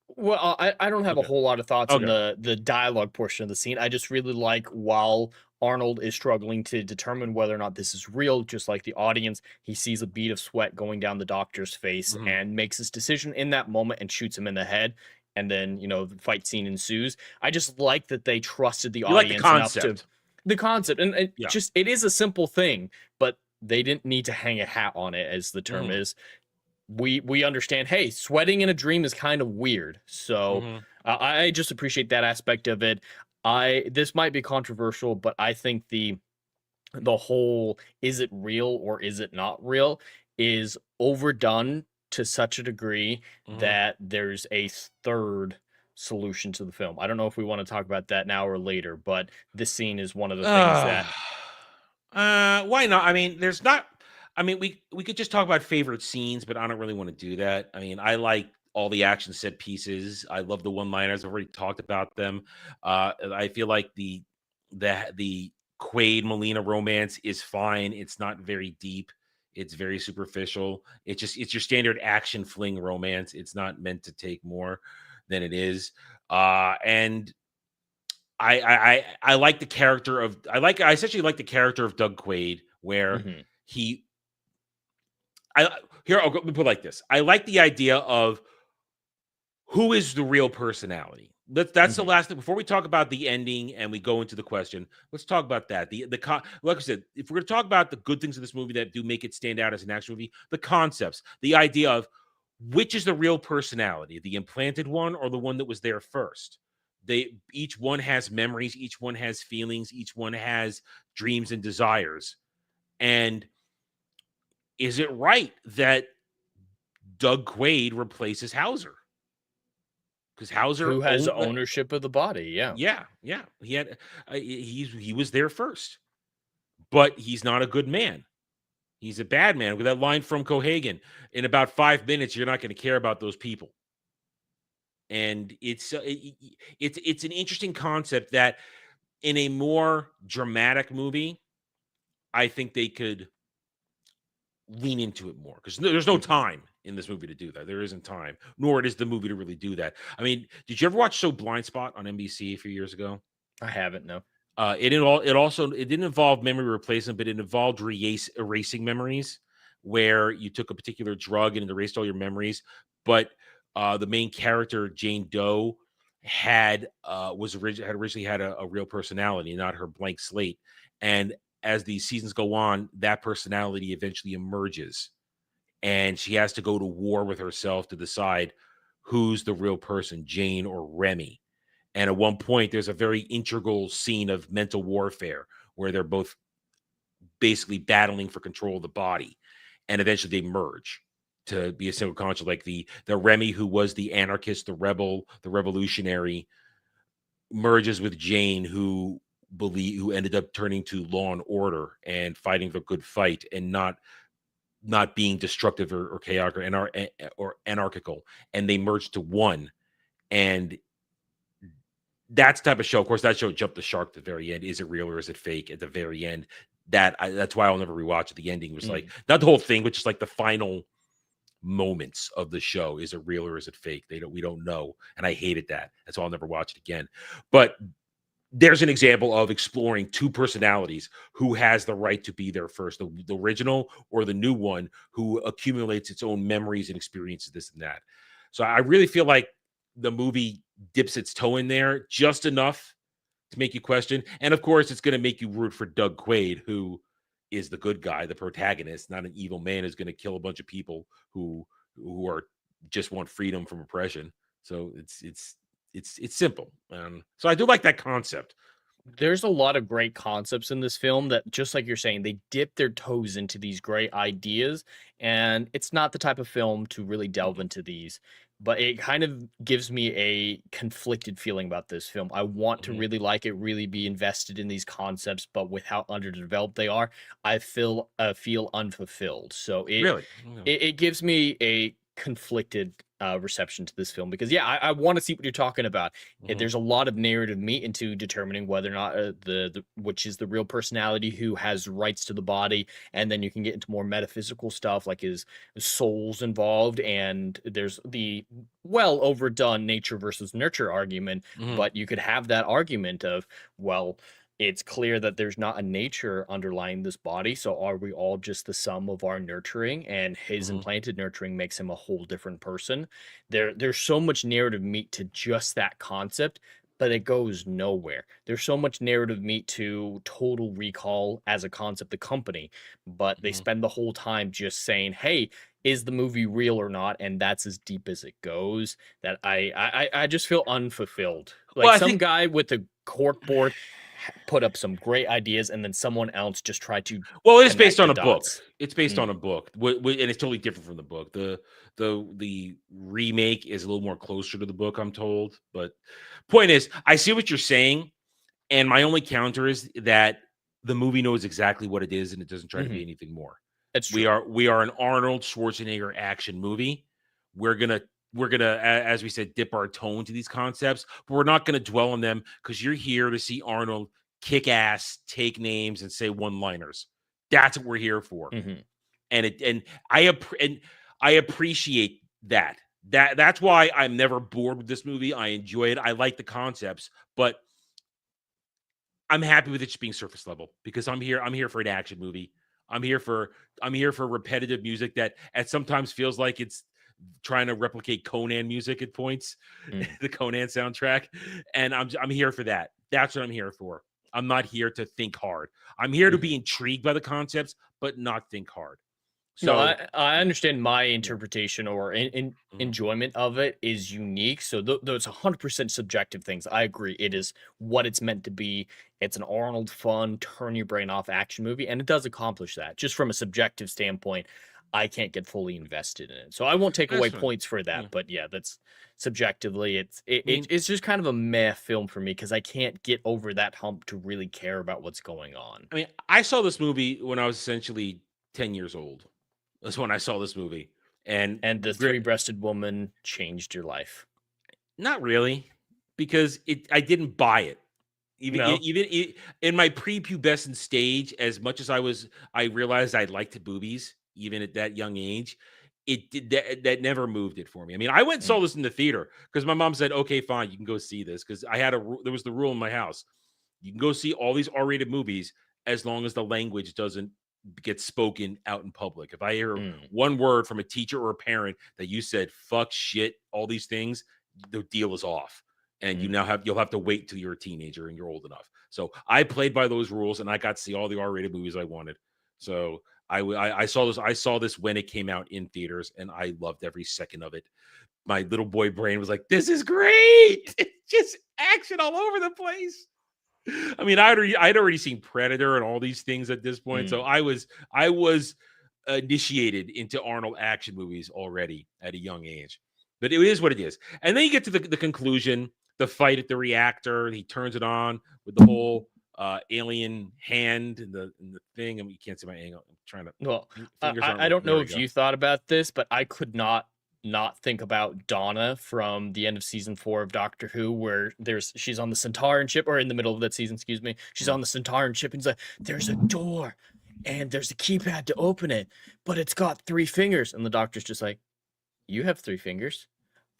Well, I don't have a whole lot of thoughts on Okay. the dialogue portion of the scene. I just really like while Arnold is struggling to determine whether or not this is real, just like the audience, he sees a bead of sweat going down the doctor's face Mhm. and makes his decision in that moment and shoots him in the head. And then, the fight scene ensues. I just like that they trusted the You like the audience enough to concept. the concept. And Yeah. just it is a simple thing, but they didn't need to hang a hat on it, as the term Mhm. is. We understand, hey, sweating in a dream is kind of weird. So Mhm. I just appreciate that aspect of it. This might be controversial, but I think the whole is it real or is it not real is overdone to such a degree Mhm. that there's a third solution to the film. I don't know if we want to talk about that now or later, but this scene is one of the things that Why not? I mean, there's not. I mean, we could just talk about favorite scenes, but I don't really want to do that. I mean, I like all the action set pieces. I love the one-liners. I've already talked about them. I feel like the Quaid Molina romance is fine. It's not very deep. It's very superficial. It's your standard action fling romance. It's not meant to take more than it is. And I like the character of I essentially like the character of Doug Quaid, where Mhm. he I'll put it like this. I like the idea of who is the real personality. That's the Mhm. last thing before we talk about the ending and we go into the question. Let's talk about that. Like I said, if we're going to talk about the good things of this movie that do make it stand out as an action movie, the concepts, the idea of which is the real personality, the implanted one or the one that was there first. Each one has memories, each one has feelings, each one has dreams and desires. And is it right that Doug Quaid replaces Hauser? Because Hauser Who has owned ownership of the body? Yeah. yeah. He had he was there first, but he's not a good man. He's a bad man. With that line from Cohagen, in about 5 minutes, you're not going to care about those people. And it's an interesting concept that in a more dramatic movie, I think they could lean into it more because there's no Mhm. time in this movie to do that. There isn't time, nor it is the movie to really do that. I mean, did you ever watch Show Blind Spot on NBC a few years ago? I haven't, no. It didn't involve memory replacement, but it involved erasing memories, where you took a particular drug and it erased all your memories. But the main character, Jane Doe, had originally had a real personality, not her blank slate. And as the seasons go on, that personality eventually emerges, and she has to go to war with herself to decide who's the real person, Jane or Remy. And at one point, there's a very integral scene of mental warfare where they're both basically battling for control of the body, and eventually they merge to be a single conscience. Like the Remy, who was the anarchist, the rebel, the revolutionary, merges with Jane, who ended up turning to law and order and fighting the good fight and not being destructive or chaotic or anarchical, and they merged to one. And that's the type of show. Of course, that show jumped the shark at the very end. Is it real or is it fake? At the very end, that's why I'll never rewatch it. The ending was like not the whole thing, but just like the final moments of the show. Is it real or is it fake? We don't know, and I hated that. That's why I'll never watch it again. But there's an example of exploring two personalities. Who has the right to be there first, the original or the new one who accumulates its own memories and experiences, this and that. So I really feel like the movie dips its toe in there just enough to make you question. And of course, it's going to make you root for Doug Quaid, who is the good guy, the protagonist, not an evil man who's going to kill a bunch of people who are just want freedom from oppression. So it's simple. So I do like that concept. There's a lot of great concepts in this film that, just like you're saying, they dip their toes into these great ideas, and it's not the type of film to really delve into these, but it kind of gives me a conflicted feeling about this film. I want to really like it, really be invested in these concepts, but with how underdeveloped they are, I feel unfulfilled. So Really? it gives me a conflicted reception to this film, because I want to see what you're talking about. There's a lot of narrative meat into determining whether or not the which is the real personality who has rights to the body, and then you can get into more metaphysical stuff like his soul's involved, and there's the well overdone nature versus nurture argument. But you could have that argument of, well, it's clear that there's not a nature underlying this body. So are we all just the sum of our nurturing? And his implanted nurturing makes him a whole different person. There's so much narrative meat to just that concept, but it goes nowhere. There's so much narrative meat to Total Recall as a concept, the company, but they spend the whole time just saying, hey, is the movie real or not? And that's as deep as it goes, that I just feel unfulfilled. Like, Well, some guy with a cork board put up some great ideas, and then someone else just tried to. Well, it is based connect on the a book. dots. It's based on a book, and it's totally different from the book. The remake is a little more closer to the book, I'm told. But point is, I see what you're saying, and my only counter is that the movie knows exactly what it is, and it doesn't try to be anything more. It's true. We are an Arnold Schwarzenegger action movie. We're gonna, as we said, dip our toe into these concepts, but we're not gonna dwell on them, because you're here to see Arnold kick ass, take names, and say one-liners. That's what we're here for. And I appreciate that. That's why I'm never bored with this movie. I enjoy it. I like the concepts, but I'm happy with it just being surface level, because I'm here for an action movie. I'm here for repetitive music that at sometimes feels like it's trying to replicate Conan music at points, the Conan soundtrack, and I'm here for that. That's what I'm here for. I'm not here to think hard. I'm here to be intrigued by the concepts, but not think hard. So no, I understand my interpretation or enjoyment of it is unique. So though it's 100% subjective things, I agree. It is what it's meant to be. It's an Arnold fun, turn your brain off action movie, and it does accomplish that. Just from a subjective standpoint, I can't get fully invested in it. So I won't take away points for that. But yeah, that's subjectively, it's just kind of a meh film for me, because I can't get over that hump to really care about what's going on. I mean, I saw this movie when I was essentially 10 years old. That's when I saw this movie. And the three-breasted woman changed your life. Not really, because I didn't buy it. Even in my prepubescent stage, as much as I realized I liked boobies, even at that young age, that never moved it for me. I mean, I went and saw this in the theater because my mom said, "Okay, fine, you can go see this." Because there was the rule in my house: you can go see all these R-rated movies as long as the language doesn't get spoken out in public. If I hear one word from a teacher or a parent that you said "fuck," "shit," all these things, the deal is off. and you'll have to wait till you're a teenager and you're old enough. So I played by those rules, and I got to see all the R-rated movies I wanted. So I saw this when it came out in theaters, and I loved every second of it. My little boy brain was like, "This is great! It's just action all over the place." I mean, I'd already seen Predator and all these things at this point, so I was initiated into Arnold action movies already at a young age. But it is what it is. And then you get to the conclusion, the fight at the reactor. He turns it on with the whole alien hand and the thing. I mean, you can't see my angle. I'm trying to. Well, I don't know if you thought about this, but I could not think about Donna from the end of season 4 of Doctor Who, where she's on the Centauran ship, or in the middle of that season, excuse me. She's on the Centauran ship, and it's like, there's a door, and there's a keypad to open it, but it's got 3 fingers, and the Doctor's just like, you have 3 fingers.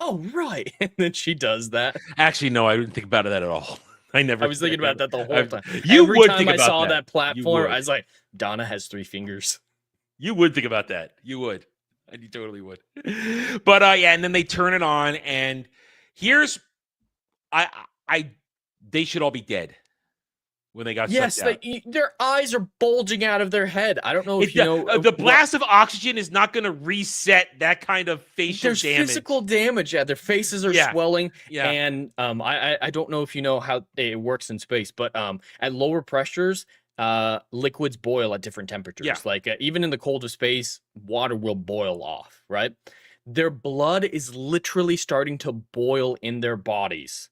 Oh, right. And then she does that. Actually, no, I didn't think about that at all. I was thinking about that the whole time. Every would time think I saw that platform, I was like, Donna has 3 fingers. You would think about that. You would. And you totally would. But yeah, and then they turn it on, and here's they should all be dead when they got sucked out. Their eyes are bulging out of their head. I don't know if you know the blast of oxygen is not going to reset that kind of facial damage. There's physical damage. Yeah, their faces are swelling. Yeah. And I don't know if you know how it works in space, but at lower pressures, liquids boil at different temperatures. Yeah. Like even in the cold of space, water will boil off, right? Their blood is literally starting to boil in their bodies.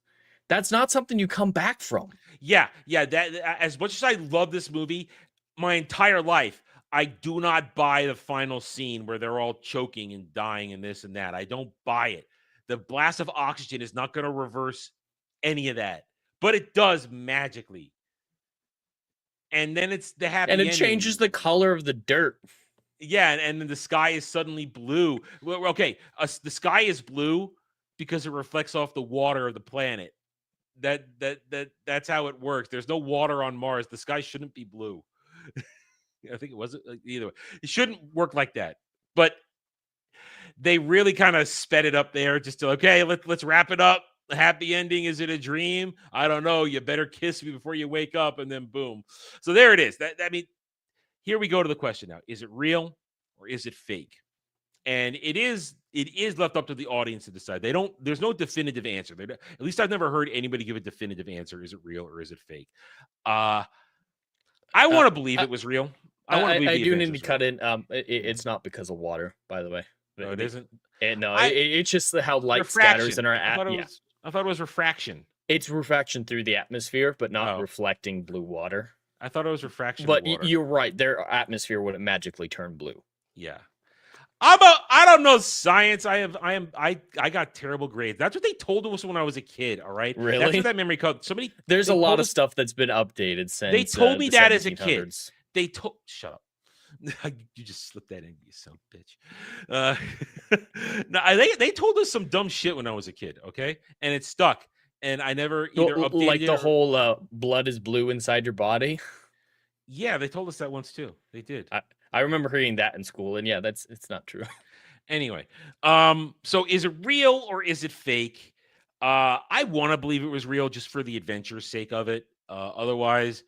That's not something you come back from. Yeah. That, as much as I love this movie, my entire life, I do not buy the final scene where they're all choking and dying and this and that. I don't buy it. The blast of oxygen is not going to reverse any of that, but it does magically. And then it's the happy ending. And it changes the color of the dirt. Yeah, and then the sky is suddenly blue. Well, okay, the sky is blue because it reflects off the water of the planet. That's how it works. There's no water on Mars. The sky shouldn't be blue. I think it wasn't either way. It shouldn't work like that. But they really kind of sped it up there just to, okay, let's wrap it up. The happy ending, is it a dream? I don't know. You better kiss me before you wake up, and then boom. So there it is. I mean, here we go to the question now. Is it real or is it fake? And it is left up to the audience to decide. There's no definitive answer. At least I've never heard anybody give a definitive answer. Is it real or is it fake? I want to believe it was real. I do need to cut in. It's not because of water, by the way. No, it isn't. It's just how light scatters in our atmosphere. I thought it was refraction. It's refraction through the atmosphere, but not reflecting blue water. I thought it was refraction. But you're right. Their atmosphere would magically turn blue. Yeah. I don't know science. I got terrible grades. That's what they told us when I was a kid. All right. Really? That's what that memory code. There's a lot of stuff that's been updated since. They told me that as a kid. Shut up. You just slipped that in, you son of a bitch. No, they told us some dumb shit when I was a kid, okay? And it stuck. And I never either updated like the whole blood is blue inside your body. Yeah, they told us that once too. They did. I remember hearing that in school, and yeah, it's not true. Anyway, so is it real or is it fake? I want to believe it was real just for the adventure's sake of it. Otherwise,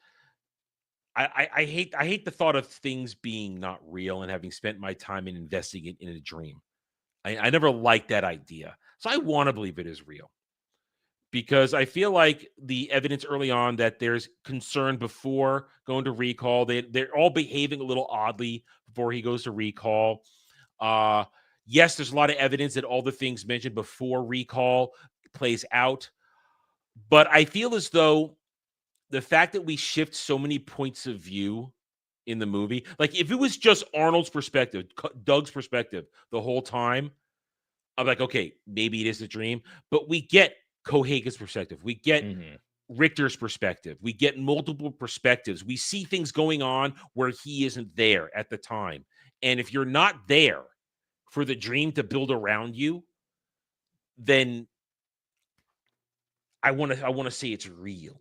I hate the thought of things being not real and having spent my time in investing it in a dream. I never liked that idea. So I want to believe it is real. Because I feel like the evidence early on that there's concern before going to recall, they're all behaving a little oddly before he goes to recall. Yes, there's a lot of evidence that all the things mentioned before recall plays out. But I feel as though the fact that we shift so many points of view in the movie, like if it was just Arnold's perspective, Doug's perspective the whole time, I'm like, okay, maybe it is a dream. But we get Cohagen's perspective. We get Richter's perspective. We get multiple perspectives. We see things going on where he isn't there at the time. And if you're not there for the dream to build around you, then I want to say it's real.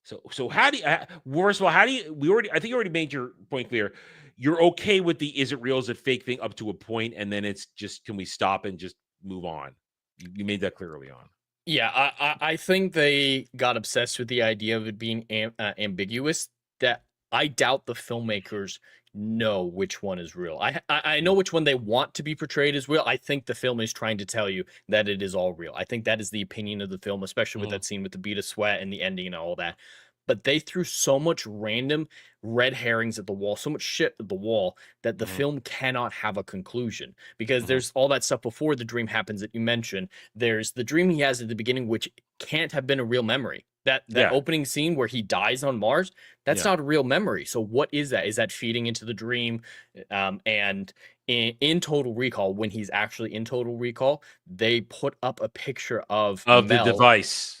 So how do you, first of all, I think you already made your point clear. You're okay with the is it real, is it fake thing up to a point, and then it's just, can we stop and just move on? You made that clear early on. Yeah, I think they got obsessed with the idea of it being ambiguous. That I doubt the filmmakers know which one is real. I know which one they want to be portrayed as real. I think the film is trying to tell you that it is all real. I think that is the opinion of the film, especially with Mhm. that scene with the bead of sweat and the ending and all that. But they threw so much random red herrings at the wall, so much shit at the wall that the Mhm. film cannot have a conclusion because Mhm. there's all that stuff before the dream happens that you mentioned. There's the dream he has at the beginning, which can't have been a real memory. That Yeah. opening scene where he dies on Mars, that's Yeah. not a real memory. So what is that? Is that feeding into the dream? And in Total Recall, when he's actually in Total Recall, they put up a picture of Of the Mel. device.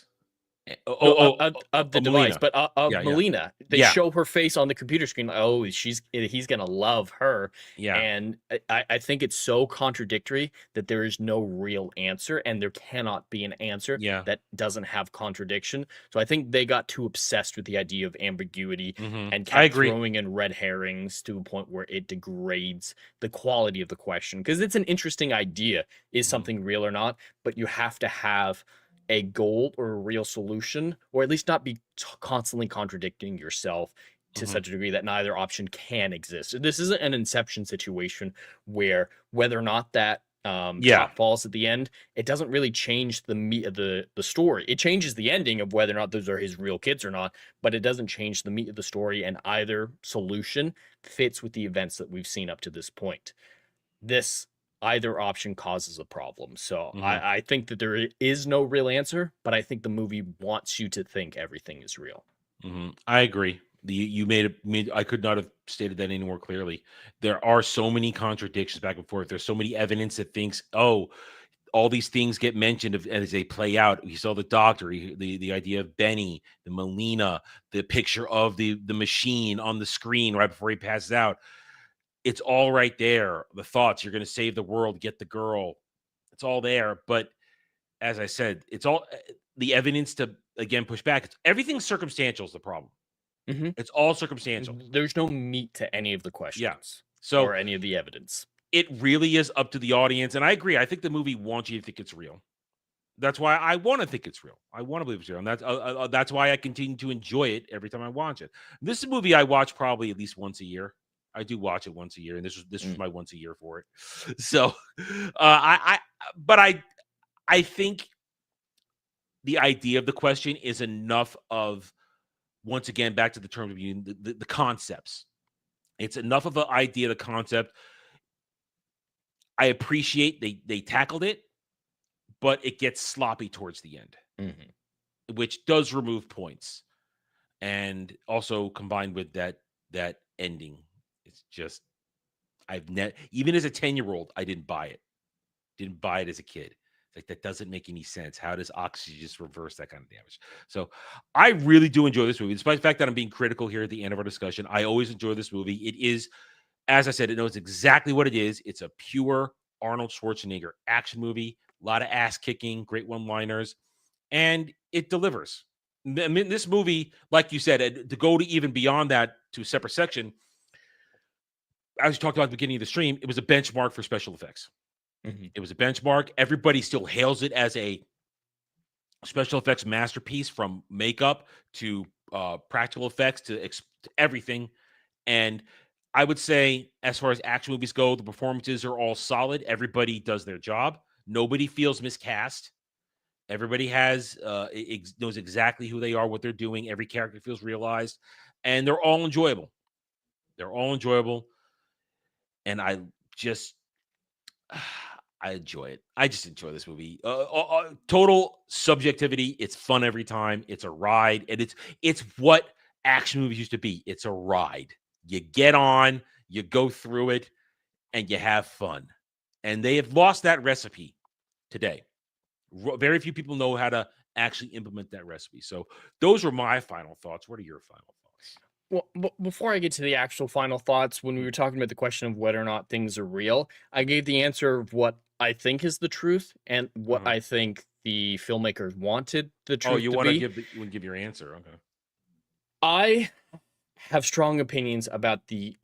No, of the device, Melina. but of Yeah, yeah. Melina. They Yeah. show her face on the computer screen. Like, oh, he's gonna love her. Yeah. And I think it's so contradictory that there is no real answer, and there cannot be an answer Yeah. that doesn't have contradiction. So I think they got too obsessed with the idea of ambiguity Mhm. and I kept agree. throwing in red herrings to a point where it degrades the quality of the question. Because it's an interesting idea. Is Mhm. something real or not? But you have to have a goal or a real solution, or at least not be constantly contradicting yourself to Mhm. such a degree that neither option can exist. This isn't an Inception situation where whether or not that Yeah. top falls at the end, it doesn't really change the meat of the story. It changes the ending of whether or not those are his real kids or not, but it doesn't change the meat of the story, and either solution fits with the events that we've seen up to this point. This either option causes a problem. So Mhm. I think that there is no real answer, but I think the movie wants you to think everything is real. Mhm. I agree. You made I could not have stated that any more clearly. There are so many contradictions back and forth. There's so many evidence that thinks, oh, all these things get mentioned as they play out. You saw the doctor, the idea of Benny, the Melina, the picture of the machine on the screen right before he passes out. It's all right there. The thoughts, you're going to save the world, get the girl. It's all there. But as I said, it's all the evidence to again push back. Everything's circumstantial is the problem. Mhm. It's all circumstantial. There's no meat to any of the Yeah. questions So or any of the evidence. it really is up to the audience. And I agree. I think the movie wants you to think it's real. That's why I want to think it's real. I want to believe it's real, and that's why I continue to enjoy it every time I watch it. This is a movie I watch probably at least once a year. I do watch it once a year, and this was my once a year for it. So, but I think the idea of the question is enough of once again back to the terms of the concepts. It's enough of an idea, the concept. I appreciate they tackled it, but it gets sloppy towards the end, which does remove points. And also combined with that ending, it's just I've never even as a 10-year-old, I didn't buy it. Didn't buy it as a kid. Like that doesn't make any sense. How does oxygen just reverse that kind of damage? So I really do enjoy this movie, despite the fact that I'm being critical here at the end of our discussion. I always enjoy this movie. It is, as I said, it knows exactly what it is. It's a pure Arnold Schwarzenegger action movie. A lot of ass kicking, great one-liners, and it delivers. I mean, this movie, like you said, to go to even beyond that to a separate section, as you talked about at the beginning of the stream, it was a benchmark for special effects. It was a benchmark. Everybody still hails it as a special effects masterpiece, from makeup to practical effects to everything. And I would say, as far as action movies go, the performances are all solid. Everybody does their job. Nobody feels miscast. Everybody has knows exactly who they are, what they're doing. Every character feels realized, and they're all enjoyable. They're all enjoyable, and I just I enjoy it. I just enjoy this movie. Total subjectivity. It's fun every time. It's a ride, and it's what action movies used to be. It's a ride. You get on, you go through it, and you have fun. And they have lost that recipe today. Very few people know how to actually implement that recipe. So those were my final thoughts. What are your final thoughts? Well, before I get to the actual final thoughts, when we were talking about the question of whether or not things are real, I gave the answer of what I think is the truth and what I think the filmmakers wanted the Oh, truth you to want to be. give your answer? Okay. I have strong opinions about the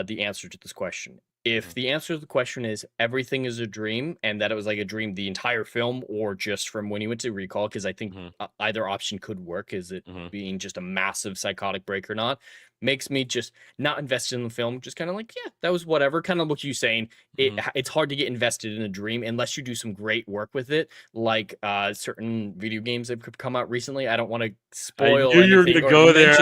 answer to this question. If the answer to the question is everything is a dream and that it was like a dream the entire film or just from when he went to recall, because I think either option could work, is it being just a massive psychotic break or not, makes me just not invested in the film. Just kind of like, yeah, that was whatever. Kind of what you saying. It's hard to get invested in a dream unless you do some great work with it, like certain video games that have come out recently. I don't want to spoil. I knew you were anything going to go there.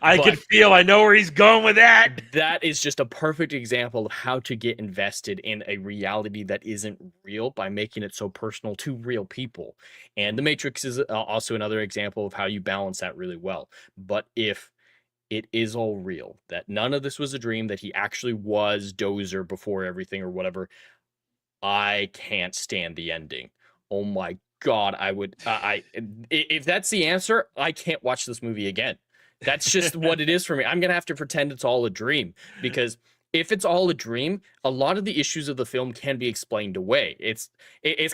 I but could feel. I know where he's going with that. that is just a perfect example of how to get invested in a reality that isn't real by making it so personal to real people. And The Matrix is also another example of how you balance that really well. But if it is all real, that none of this was a dream, that he actually was Dozer before everything or whatever, I can't stand the ending. Oh my God, I would, if that's the answer, I can't watch this movie again. That's just what it is for me. I'm going to have to pretend it's all a dream, because if it's all a dream, a lot of the issues of the film can be explained away. It's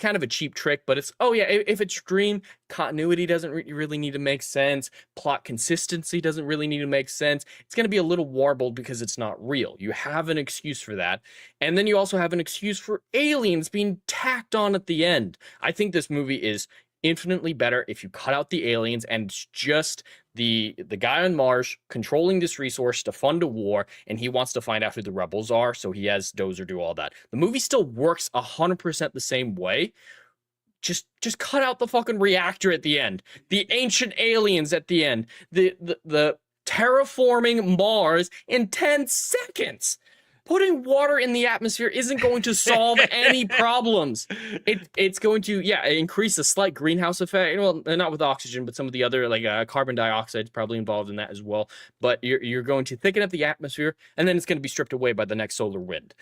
kind of a cheap trick, but it's, oh yeah, if it's dream, continuity doesn't really need to make sense. Plot consistency doesn't really need to make sense. It's going to be a little warbled because it's not real. You have an excuse for that. And then you also have an excuse for aliens being tacked on at the end. I think this movie is infinitely better if you cut out the aliens and it's just the guy on Mars controlling this resource to fund a war, and he wants to find out who the rebels are, so he has Dozer do all that. The movie still works 100% the same way. Just cut out the fucking reactor at the end, the ancient aliens at the end, the terraforming Mars in 10 seconds. Putting water in the atmosphere isn't going to solve any problems. It's going to, increase a slight greenhouse effect. Well, not with oxygen, but some of the other, like carbon dioxide is probably involved in that as well. But you're going to thicken up the atmosphere, and then it's going to be stripped away by the next solar wind.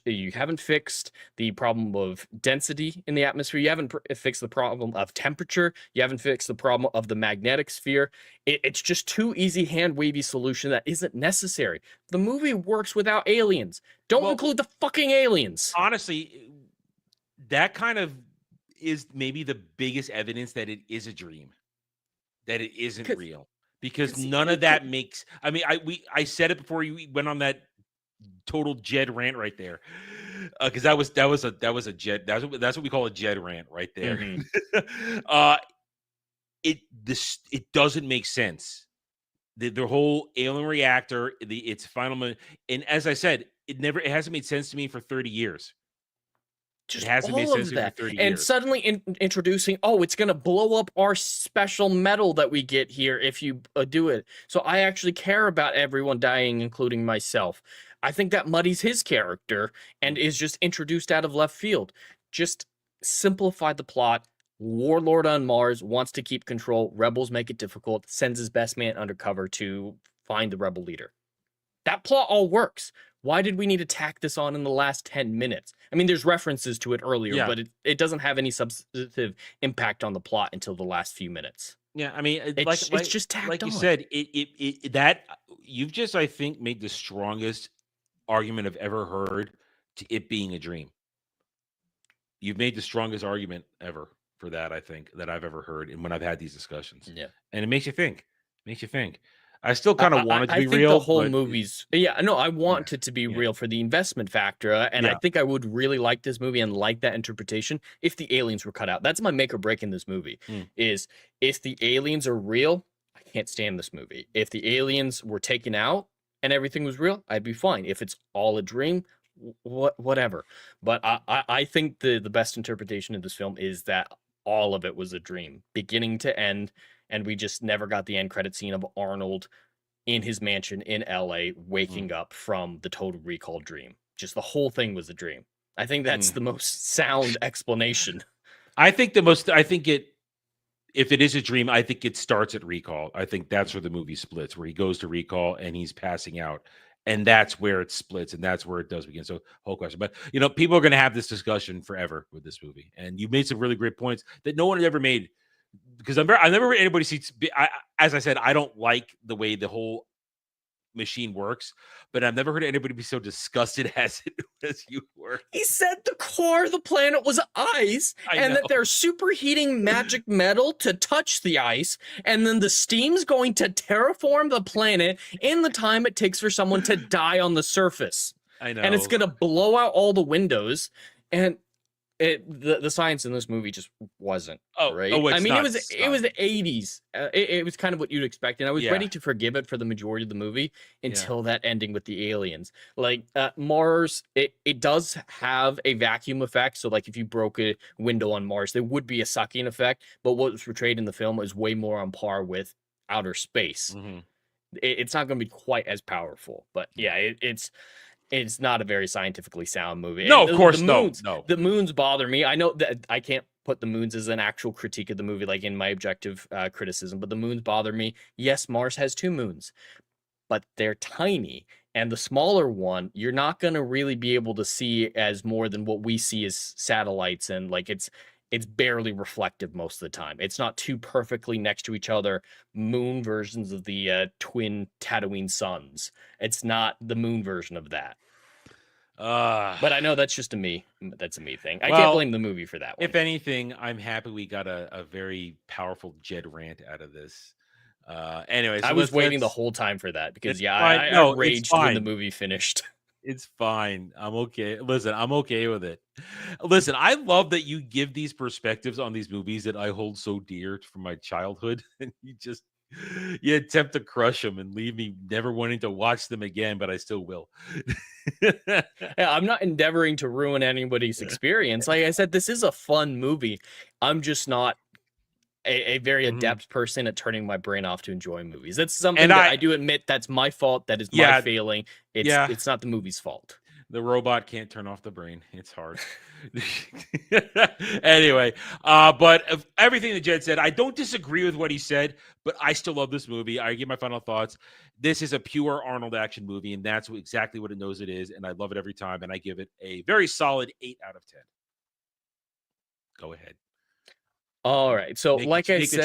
You haven't fixed the problem of density in the atmosphere. You haven't fixed the problem of temperature. You haven't fixed the problem of the magnetic sphere. It's just too easy, hand-wavy solution that isn't necessary. The movie works without aliens. Don't include the fucking aliens. Honestly, that kind of is maybe the biggest evidence that it is a dream, that it isn't real, because none of that makes. I mean, I said it before you went on that total Jed rant right there, because that was a Jed. That's what we call a Jed rant right there. Mm-hmm. It doesn't make sense. The whole alien reactor, its final, and as I said, it hasn't made sense to me for 30 years. Just it hasn't made sense to me for 30 and years. Suddenly introducing, it's going to blow up our special metal that we get here if you do it. So I actually care about everyone dying, including myself. I think that muddies his character and is just introduced out of left field. Just simplify the plot. Warlord on Mars wants to keep control. Rebels make it difficult. Sends his best man undercover to find the rebel leader. That plot all works. Why did we need to tack this on in the last 10 minutes? I mean, there's references to it earlier, but it doesn't have any substantive impact on the plot until the last few minutes. Yeah, I mean, it's just tacked like on. you said, that you've just, I think, made the strongest argument I've ever heard to it being a dream. You've made the strongest argument ever for that, I think, that I've ever heard, and when I've had these discussions. Yeah, and it makes you think. I still kind of want it to be think real. The whole movie's I want it to be real for the investment factor, and I think I would really like this movie and like that interpretation if the aliens were cut out. That's my make or break in this movie. Is if the aliens are real, I can't stand this movie. If the aliens were taken out and everything was real, I'd be fine. If it's all a dream, whatever. But I think the best interpretation of this film is that all of it was a dream, beginning to end. And we just never got the end credit scene of Arnold in his mansion in LA waking up from the Total Recall dream. Just the whole thing was a dream. I think that's the most sound explanation. If it is a dream, I think it starts at Recall. I think that's where the movie splits, where he goes to Recall and he's passing out. And that's where it splits, and that's where it does begin. So, whole question. But, people are going to have this discussion forever with this movie. And you made some really great points that no one had ever made. Because I've never heard anybody see. As I said, I don't like the way the whole machine works, but I've never heard anybody be so disgusted as you were. He said the core of the planet was ice, and that they're superheating magic metal to touch the ice, and then the steam's going to terraform the planet in the time it takes for someone to die on the surface. I know. And it's gonna blow out all the windows, and the science in this movie just wasn't great. I mean, it was the 80s. It was kind of what you'd expect, and I was ready to forgive it for the majority of the movie until that ending with the aliens. Like Mars, it does have a vacuum effect. So like if you broke a window on Mars, there would be a sucking effect. But what was portrayed in the film is way more on par with outer space. It's not going to be quite as powerful, but yeah, it's not a very scientifically sound movie. No, And of course, no. the moons bother me. I know that I can't put the moons as an actual critique of the movie, like in my objective criticism, but the moons bother me. Yes, Mars has 2 moons, but they're tiny. And the smaller one, you're not going to really be able to see as more than what we see as satellites. And like it's barely reflective most of the time. It's not too perfectly next to each other moon versions of the twin Tatooine suns. It's not the moon version of that. But I know that's just that's a me thing. I can't blame the movie for that one. If anything, I'm happy we got a very powerful Jed rant out of this. Anyway, so I was waiting the whole time for that because I raged when the movie finished. It's fine. I'm okay. Listen, I'm okay with it. Listen, I love that you give these perspectives on these movies that I hold so dear from my childhood, and you attempt to crush them and leave me never wanting to watch them again, but I still will. Yeah, I'm not endeavoring to ruin anybody's experience. Like I said, this is a fun movie. I'm just not a very adept person at turning my brain off to enjoy movies. That's something that I do admit that's my fault. That is my failing. It's not the movie's fault. The robot can't turn off the brain. It's hard. Anyway, but of everything that Jed said, I don't disagree with what he said, but I still love this movie. I give my final thoughts. This is a pure Arnold action movie, and that's exactly what it knows it is, and I love it every time, and I give it a very solid 8 out of 10. Go ahead. All right. So, like I said,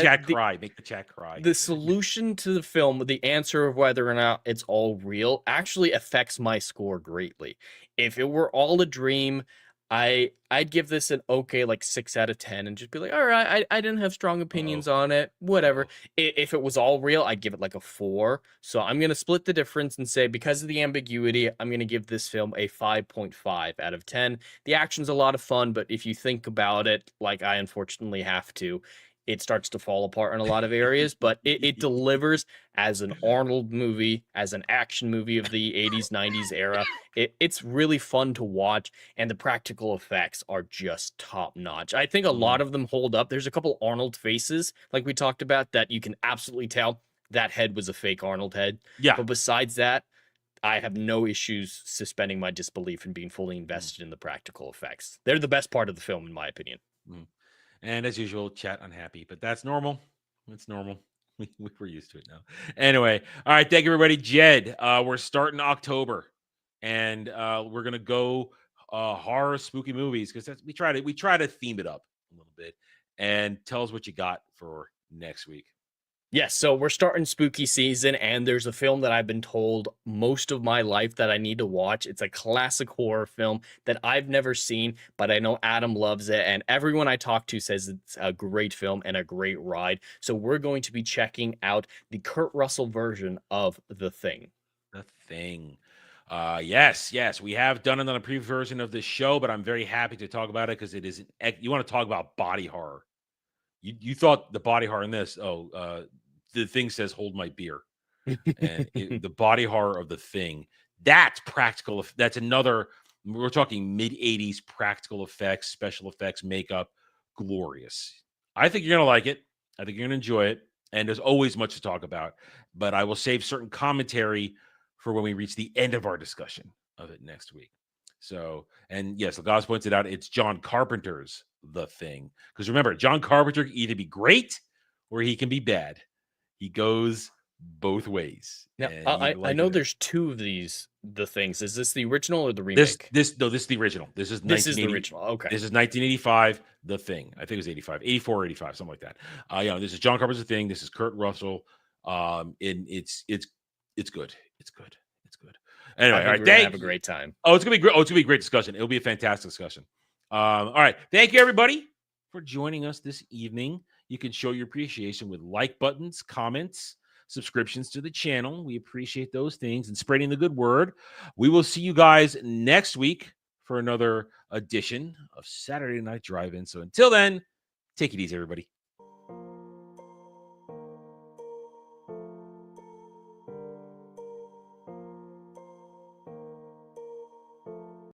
make the chat cry. The solution to the film, the answer of whether or not it's all real, actually affects my score greatly. If it were all a dream, I'd give this an okay, like 6 out of 10, and just be like, all right, I didn't have strong opinions on it, whatever. If it was all real, I'd give it like a 4. So I'm gonna split the difference and say, because of the ambiguity, I'm gonna give this film a 5.5 out of 10. The action's a lot of fun, but if you think about it, like I unfortunately have to, it starts to fall apart in a lot of areas, but it delivers as an Arnold movie, as an action movie of the 80s, 90s era. It's really fun to watch, and the practical effects are just top notch. I think a lot of them hold up. There's a couple Arnold faces, like we talked about, that you can absolutely tell that head was a fake Arnold head. Yeah. But besides that, I have no issues suspending my disbelief and being fully invested in the practical effects. They're the best part of the film, in my opinion. And as usual, chat unhappy, but that's normal. It's normal. We're used to it now. Anyway, all right. Thank you, everybody. Jed, we're starting October, and we're gonna go horror, spooky movies because we try to theme it up a little bit. And tell us what you got for next week. Yes, so we're starting spooky season, and there's a film that I've been told most of my life that I need to watch. It's a classic horror film that I've never seen, but I know Adam loves it, and everyone I talk to says it's a great film and a great ride. So we're going to be checking out the Kurt Russell version of The Thing. The Thing. Yes, we have done it on a preview version of this show, but I'm very happy to talk about it because it is you want to talk about body horror. You thought the body horror in this, The Thing says, hold my beer. And the body horror of The Thing, that's practical. That's another, we're talking mid-80s practical effects, special effects, makeup, glorious. I think you're going to like it. I think you're going to enjoy it. And there's always much to talk about. But I will save certain commentary for when we reach the end of our discussion of it next week. So, and yes, Lagos pointed out it's John Carpenter's The Thing. Because remember, John Carpenter can either be great or he can be bad. He goes both ways. Now, I know there's 2 of these The Things. Is this the original or the remake? This is the original. This is the original. Okay. This is 1985, The Thing. I think it was 85, 84 or 85, something like that. This is John Carpenter's The Thing. This is Kurt Russell. And it's good. It's good. Anyway, all right. Have a great time. Oh, it's gonna be great. Oh, it's gonna be a great discussion. It'll be a fantastic discussion. All right. Thank you, everybody, for joining us this evening. You can show your appreciation with like buttons, comments, subscriptions to the channel. We appreciate those things and spreading the good word. We will see you guys next week for another edition of Saturday Night Drive-In. So until then, take it easy, everybody.